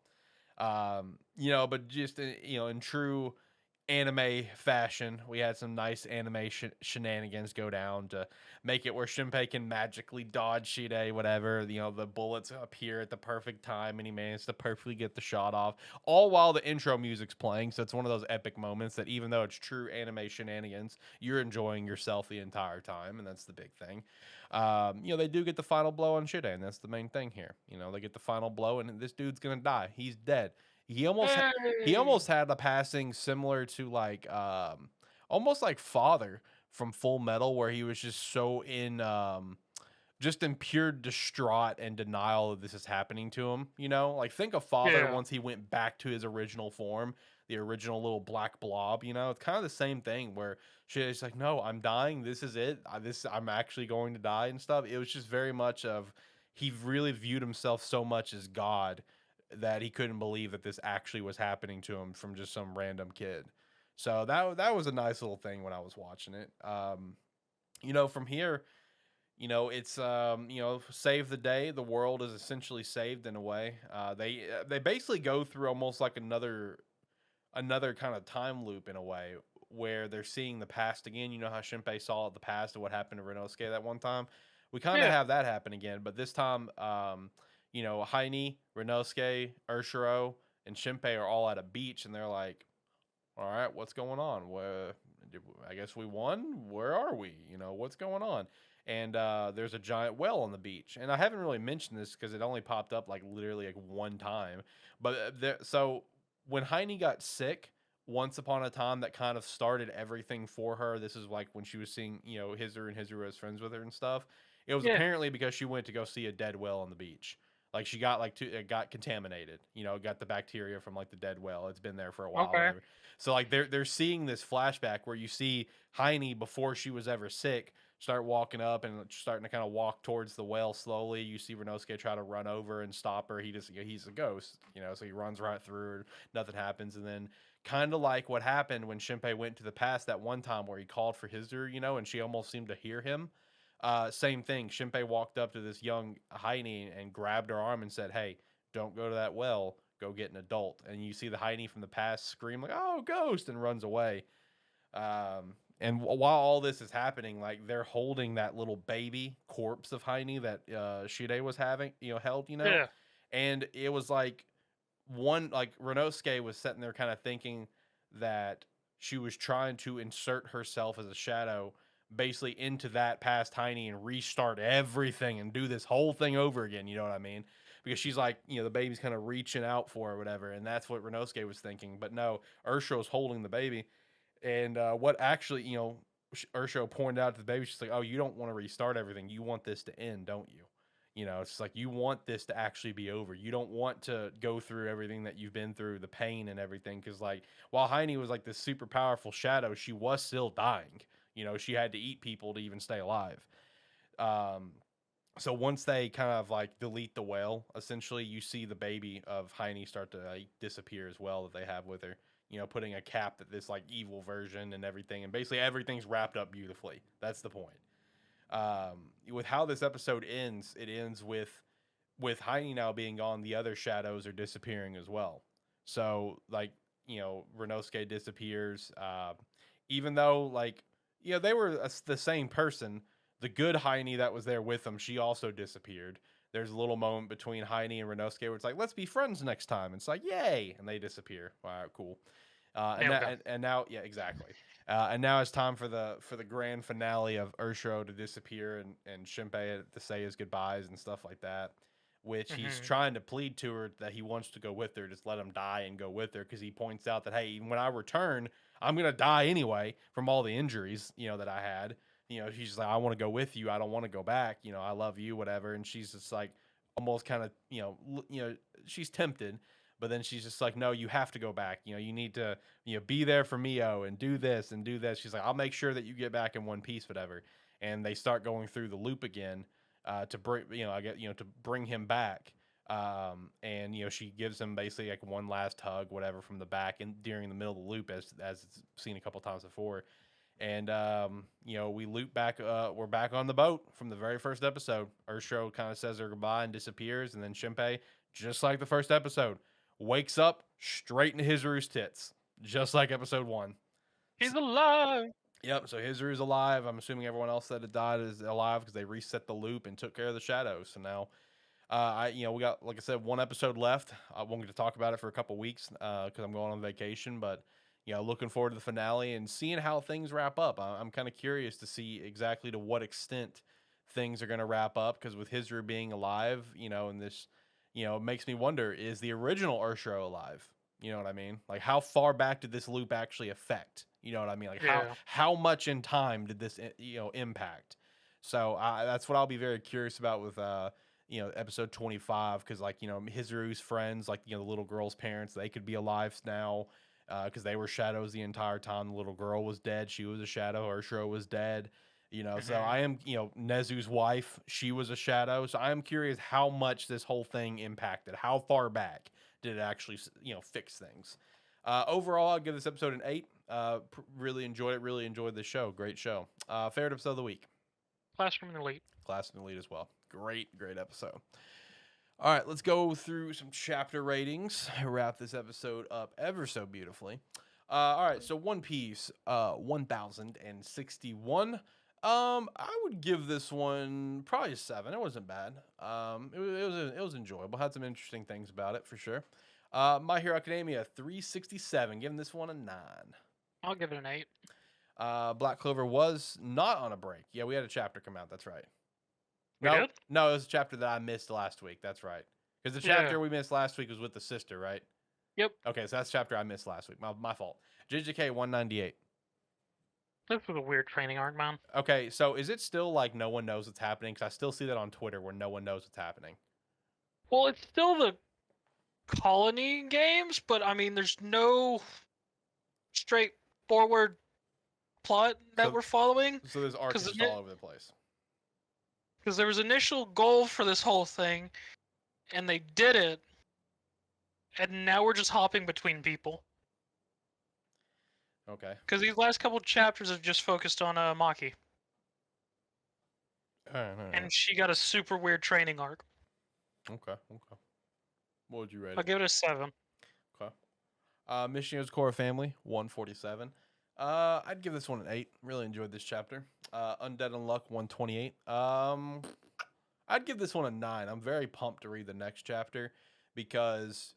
But just in true anime fashion, we had some nice anime shenanigans go down to make it where Shinpei can magically dodge Shide, whatever. The bullets appear at the perfect time, and he managed to perfectly get the shot off, all while the intro music's playing. So it's one of those epic moments that even though it's true anime shenanigans, you're enjoying yourself the entire time, and that's the big thing. They do get the final blow on Shide, and that's the main thing here. They get the final blow, and this dude's gonna die. He's dead. He Hey. almost had a passing similar to like almost like Father from Full Metal, where he was just so just in pure distraught and denial that this is happening to him. Like think of Father Yeah. once he went back to his original form, the original little black blob. It's kind of the same thing where she's like, no, I'm dying. This is it. I'm actually going to die and stuff. It was just very much of he really viewed himself so much as God that he couldn't believe that this actually was happening to him from just some random kid. So that was a nice little thing when I was watching it. From here, it's save the day. The world is essentially saved in a way. They basically go through almost like another kind of time loop in a way where they're seeing the past again. You know how Shinpei saw the past of what happened to Renosuke that one time. We kind of Yeah. have that happen again, but this time, Heine, Renosuke, Urshiro, and Shinpei are all at a beach, and they're like, "All right, what's going on? I guess we won. Where are we? What's going on?" And there's a giant well on the beach, and I haven't really mentioned this because it only popped up like literally like one time. But so when Heine got sick, once upon a time, that kind of started everything for her. This is like when she was seeing Hizuru and Hizuru as friends with her and stuff. It was Yeah. apparently because she went to go see a dead well on the beach. Like she got it got contaminated. Got the bacteria from like the dead well. It's been there for a while, Okay. whatever. So like they're seeing this flashback where you see Heine before she was ever sick start walking up and starting to kind of walk towards the well slowly. You see Renosuke try to run over and stop her. He's a ghost, so he runs right through her. Nothing happens, and then kind of like what happened when Shinpei went to the past that one time where he called for Hizuru, and she almost seemed to hear him. Same thing. Shinpei walked up to this young Heine and grabbed her arm and said, "Hey, don't go to that well. Go get an adult." And you see the Heine from the past scream like, "Oh, ghost!" and runs away. And while all this is happening, like they're holding that little baby corpse of Heine that Shide was having, held, Yeah. and it was like Renosuke was sitting there kind of thinking that she was trying to insert herself as a shadow basically into that past Heine and restart everything and do this whole thing over again. You know what I mean? Because she's like, the baby's kind of reaching out for her or whatever, and that's what Renosuke was thinking. But no, Ursho's holding the baby, and what actually, Ursho pointed out to the baby, she's like, "Oh, you don't want to restart everything. You want this to end, don't you?" It's like you want this to actually be over. You don't want to go through everything that you've been through, the pain and everything. Because like while Heine was like this super powerful shadow, she was still dying. She had to eat people to even stay alive. So once they kind of like delete the whale, essentially you see the baby of Heine start to disappear as well that they have with her. Putting a cap at this like evil version and everything, and basically everything's wrapped up beautifully. That's the point. With how this episode ends, it ends with Heine now being gone. The other shadows are disappearing as well. So like Renosuke disappears. Even though like they were the same person, the good Heine that was there with them, she also disappeared. There's a little moment between Heine and Renosuke where it's like, let's be friends next time. It's like, yay, and they disappear. Wow, cool. And now, yeah, exactly. And now it's time for the grand finale of Ursho to disappear and Shinpei to say his goodbyes and stuff like that. Which he's trying to plead to her that he wants to go with her, just let him die and go with her, because he points out that, hey, when I return, I'm gonna die anyway from all the injuries that I had. She's just like, I want to go with you. I don't want to go back. I love you, whatever. And she's just like, almost kind of, she's tempted, but then she's just like, no, you have to go back. You need to, be there for Mio and do this and do this. She's like, I'll make sure that you get back in one piece, whatever. And they start going through the loop again to bring, to bring him back. And she gives him basically like one last hug, whatever, from the back and during the middle of the loop, as it's seen a couple times before. And we loop back. We're back on the boat from the very first episode. Ursho kind of says her goodbye and disappears, and then Shinpei, just like the first episode, wakes up straight into Hizuru's tits, just like episode 1. He's alive. Yep. So Hizuru's alive. I'm assuming everyone else that had died is alive because they reset the loop and took care of the shadows. So now, we got, like I said, one episode left. I won't get to talk about it for a couple weeks because I'm going on vacation, but. Looking forward to the finale and seeing how things wrap up. I'm kind of curious to see exactly to what extent things are going to wrap up, because with Hizuru being alive, and this, it makes me wonder, is the original Ursho alive? You know what I mean? Like, how far back did this loop actually affect? You know what I mean? Like, how much in time did this, impact? So that's what I'll be very curious about with, episode 25, because, like, Hizuru's friends, like, the little girl's parents, they could be alive now. Because they were shadows the entire time. The little girl was dead. She was a shadow. Ursho was dead. So I am, Nezu's wife, she was a shadow. So I am curious how much this whole thing impacted. How far back did it actually, fix things? Overall, I'll give this episode an 8. Really enjoyed it. Really enjoyed the show. Great show. Favorite episode of the week? Classroom and Elite. Classroom and Elite as well. Great episode. All right, let's go through some chapter ratings. Wrap this episode up ever so beautifully. All right, so One Piece, 1061. I would give this one probably a 7. It wasn't bad. It was enjoyable. Had some interesting things about it for sure. My Hero Academia, 367. Giving this one a 9. I'll give it an 8. Black Clover was not on a break. Yeah, we had a chapter come out. That's right. No, it was a chapter that I missed last week. That's right. Because the chapter we missed last week was with the sister, right? Yep. Okay, so that's the chapter I missed last week. My fault. JJK 198. This was a weird training arc, man. Okay, so is it still like no one knows what's happening? Because I still see that on Twitter where no one knows what's happening. Well, it's still the colony games, but I mean, there's no straightforward plot that we're following. So there's arcs all over the place. Because there was initial goal for this whole thing, and they did it, and now we're just hopping between people. Okay. Because these last couple chapters have just focused on Maki. All right, all right. and she got a super weird training arc. Okay, okay. What would you rate I'll it? give it a 7. Okay. Mission Yozakura Family, 147. I'd give this one an 8. Really enjoyed this chapter. Undead Unluck, 128. I'd give this one a 9. I'm very pumped to read the next chapter because,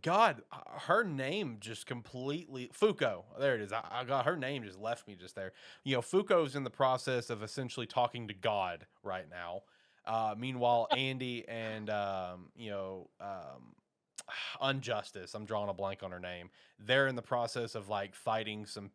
God, her name just completely Fuko. There it is. I got her name just left me just there. You know, Fuko's in the process of essentially talking to God right now. Meanwhile, Andy and Unjustice. I'm drawing a blank on her name. They're in the process of like fighting some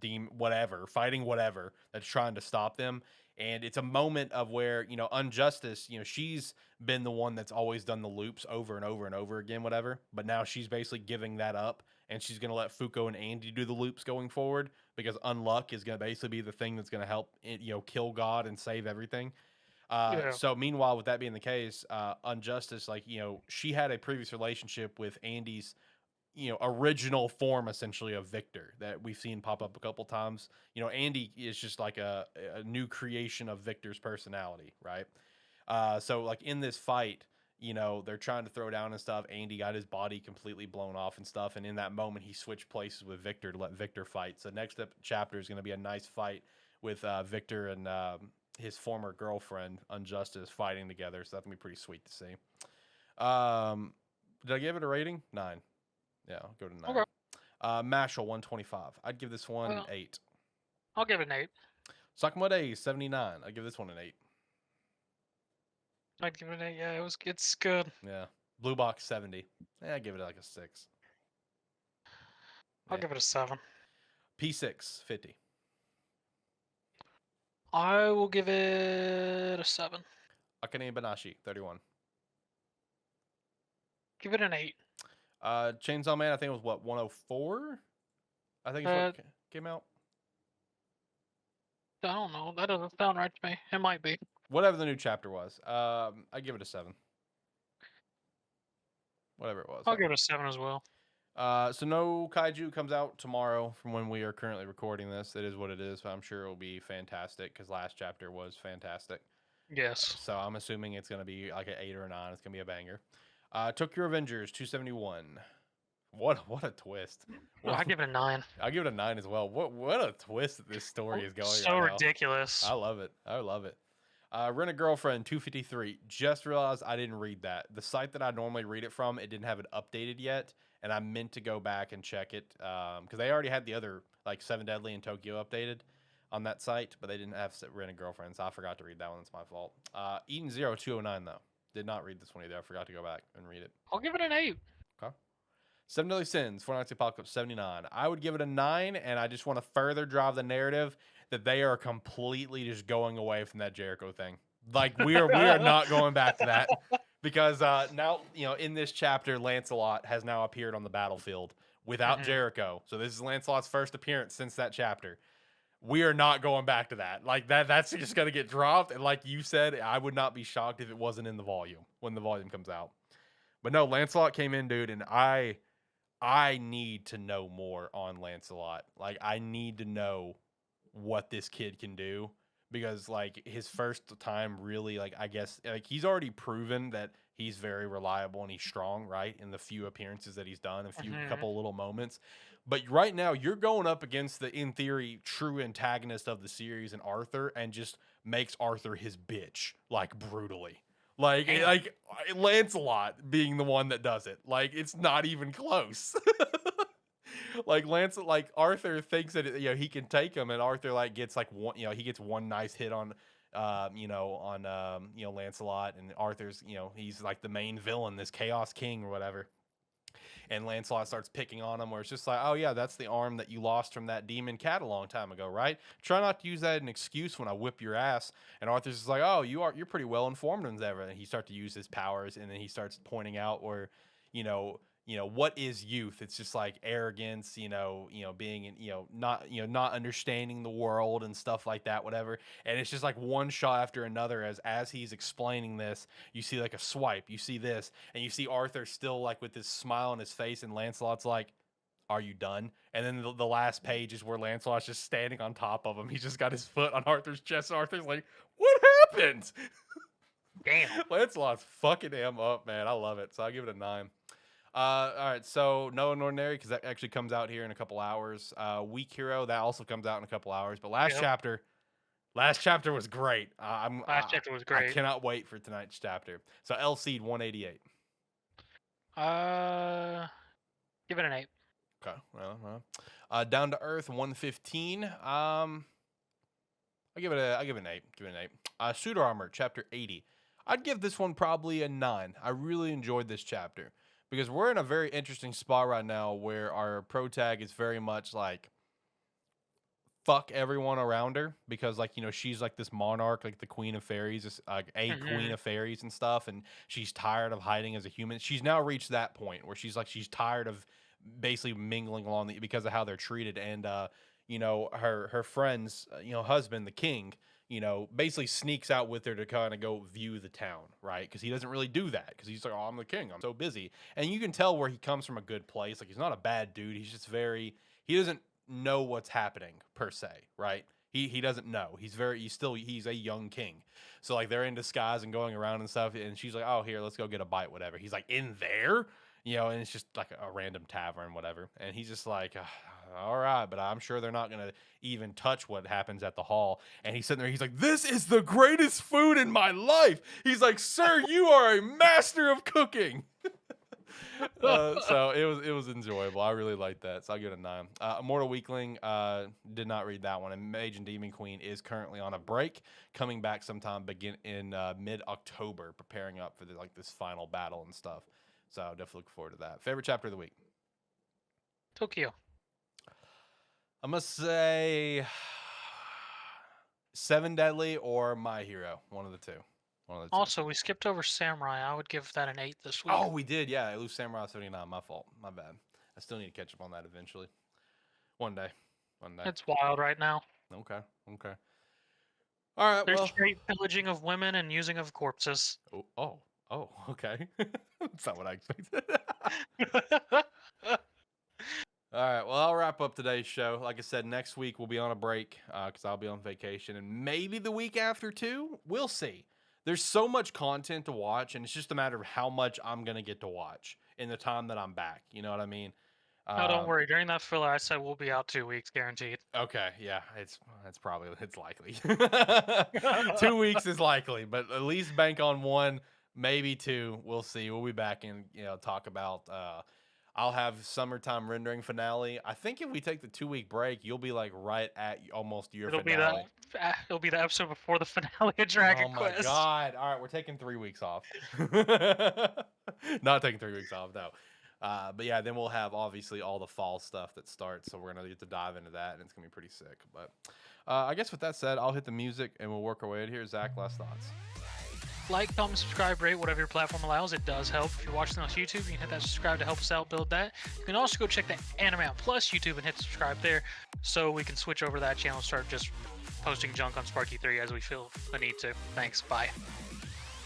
demon whatever, fighting whatever that's trying to stop them. And it's a moment of where Unjustice, she's been the one that's always done the loops over and over and over again, whatever. But now she's basically giving that up, and she's gonna let Fuko and Andy do the loops going forward because Unluck is gonna basically be the thing that's gonna help kill God and save everything. Yeah. So meanwhile, with that being the case, Unjustice, like she had a previous relationship with Andy's original form essentially of Victor that we've seen pop up a couple times. Andy is just like a new creation of Victor's personality, right? So like in this fight, they're trying to throw down and stuff. Andy got his body completely blown off and stuff, and in that moment, he switched places with Victor to let Victor fight. So next up chapter is going to be a nice fight with Victor and his former girlfriend Unjustice fighting together. So that's gonna be pretty sweet to see. Did I give it a rating? 9. Yeah, I'll go to 9. Okay. Mashle 125. I'd give this one Well, 8. I'll give it an 8. Sakamoto 79. I'd give this one an 8. I'd give it an 8. Yeah, it's good. Yeah. Blue Box 70. Yeah, I'd give it like a 6. I'll Yeah. give it a 7. P6 50. I will give it a 7. Akane-Banashi 31. Give it an 8. Chainsaw Man, I think it was what, 104? I think it's what came out. I don't know. That doesn't sound right to me. It might be. Whatever the new chapter was. I give it a 7. Whatever it was. I'll give it a 7 as well. So no Kaiju comes out tomorrow from when we are currently recording this. It is what it is. I'm sure it will be fantastic because last chapter was fantastic. Yes. So I'm assuming it's going to be like an 8 or a 9. It's going to be a banger. Tokyo Revengers 271. What a twist. Well, I give it a 9. I'll give it a 9 as well. What a twist that this story is going So right ridiculous. now. I love it. I love it. Rent a Girlfriend 253. Just realized I didn't read that. The site that I normally read it from, it didn't have it updated yet, and I meant to go back and check it because they already had the other like 7 Deadly in Tokyo updated on that site, but they didn't have Rent a Girlfriend, so I forgot to read that one. That's my fault. Eden 0209 though. Did not read this one either. I forgot to go back and read it. I'll give it an 8. Okay. 7 Deadly Sins, Four Nights Apocalypse 79. I would give it a 9, and I just want to further drive the narrative that they are completely just going away from that Jericho thing. Like we are not going back to that because now in this chapter, Lancelot has now appeared on the battlefield without Jericho. So this is Lancelot's first appearance since that chapter. We are not going back to that. Like that's just gonna get dropped. And like you said, I would not be shocked if it wasn't in the volume when the volume comes out. But no, Lancelot came in, dude, and I need to know more on Lancelot. Like I need to know what this kid can do because like his first time really like I guess like he's already proven that he's very reliable and he's strong, right? In the few appearances that he's done, a few couple little moments. But right now you're going up against the in theory true antagonist of the series and Arthur and just makes Arthur his bitch like brutally. Like Lancelot being the one that does it. Like it's not even close. Like Arthur thinks that he can take him, and Arthur like gets like one, he gets one nice hit on, Lancelot, and Arthur's, he's like the main villain, this Chaos King or whatever. And Lancelot starts picking on him, where it's just like, oh yeah, that's the arm that you lost from that demon cat a long time ago, right? Try not to use that as an excuse when I whip your ass. And Arthur's just like, oh, you're pretty well informed and everything. He starts to use his powers, and then he starts pointing out where, what is youth? It's just like arrogance, being, not understanding the world and stuff like that, whatever. And it's just like one shot after another as he's explaining this, you see like a swipe, you see this, and you see Arthur still like with this smile on his face, and Lancelot's like, are you done? And then the last page is where Lancelot's just standing on top of him. He's just got his foot on Arthur's chest. Arthur's like, what happened? Damn. Lancelot's fucking him up, man. I love it. So I'll give it a 9. All right, so No Unordinary, because that actually comes out here in a couple hours. Weak Hero, that also comes out in a couple hours. But last chapter was great. Last chapter was great. I cannot wait for tonight's chapter. So Eleceed 188. Give it an 8. Okay, well. Down to Earth 115. I give it an 8. Give it an 8. Suitor Armor chapter 80. I'd give this one probably a 9. I really enjoyed this chapter because we're in a very interesting spot right now where our protag is very much like fuck everyone around her because, like, you know, she's like this monarch, like the queen of fairies, like queen of fairies and stuff, and she's tired of hiding as a human. She's now reached that point where she's tired of basically mingling along because of how they're treated, and you know, her friend's husband, the king, you know, basically sneaks out with her to kind of go view the town, right? Because he doesn't really do that because he's like, oh, I'm the king, I'm so busy, and you can tell where he comes from a good place. Like, he's not a bad dude. He's just he doesn't know what's happening per se, right? He doesn't know. He's a young king. So like they're in disguise and going around and stuff, and she's like, oh, here, let's go get a bite, whatever. He's like, in there? You know, and it's just like a random tavern, whatever. And he's just like, all right, but I'm sure they're not going to even touch what happens at the hall. And he's sitting there, he's like, this is the greatest food in my life. He's like, sir, you are a master of cooking. So it was enjoyable. I really liked that. So I'll give it a 9. Immortal Weakling, did not read that one. And Mage and Demon Queen is currently on a break, coming back sometime in mid-October, preparing up for this final battle and stuff. So definitely look forward to that. Favorite chapter of the week? Tokyo. I must say 7 Deadly or My Hero. One of the two. Also, we skipped over Samurai. I would give that an 8 this week. Oh, we did. Yeah, Elusive Samurai 79. My fault. My bad. I still need to catch up on that eventually. One day. It's wild right now. Okay. All right. There's straight pillaging of women and using of corpses. Oh, okay. That's not what I expected. All right, well, I'll wrap up today's show. Like I said, next week we'll be on a break because I'll be on vacation, and maybe the week after too. We'll see. There's so much content to watch, and it's just a matter of how much I'm going to get to watch in the time that I'm back. You know what I mean? No, don't worry. During that filler, I said we'll be out 2 weeks, guaranteed. Okay, yeah, it's likely. 2 weeks is likely, but at least bank on 1. Maybe 2. We'll see. We'll be back and talk about. I'll have summertime rendering finale. I think if we take the 2-week break, you'll be like right at almost your finale. It'll be the episode before the finale of Dragon Quest. Oh my god! All right, we're taking 3 weeks off. Not taking 3 weeks off, no. But yeah, then we'll have obviously all the fall stuff that starts. So we're gonna get to dive into that, and it's gonna be pretty sick. But I guess with that said, I'll hit the music and we'll work our way in here. Zach, last thoughts. Like, comment, subscribe, rate, whatever your platform allows. It does help. If you're watching on YouTube, you can hit that subscribe to help us out build that. You can also go check the Anime Out Plus YouTube and hit subscribe there so we can switch over to that channel and start just posting junk on Sparky 3 as we feel the need to. Thanks. Bye.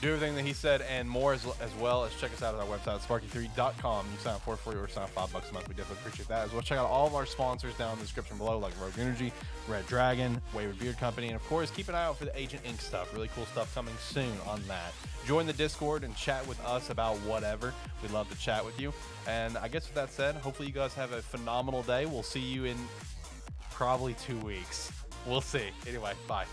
Do everything that he said and more as well as check us out at our website, sparky3.com. You sign up for free or sign up $5 a month. We definitely appreciate that. As well, check out all of our sponsors down in the description below, like Rogue Energy, Red Dragon, Wayward Beard Company, and of course, keep an eye out for the Agent Ink stuff. Really cool stuff coming soon on that. Join the Discord and chat with us about whatever. We'd love to chat with you. And I guess with that said, hopefully you guys have a phenomenal day. We'll see you in probably 2 weeks. We'll see. Anyway, bye.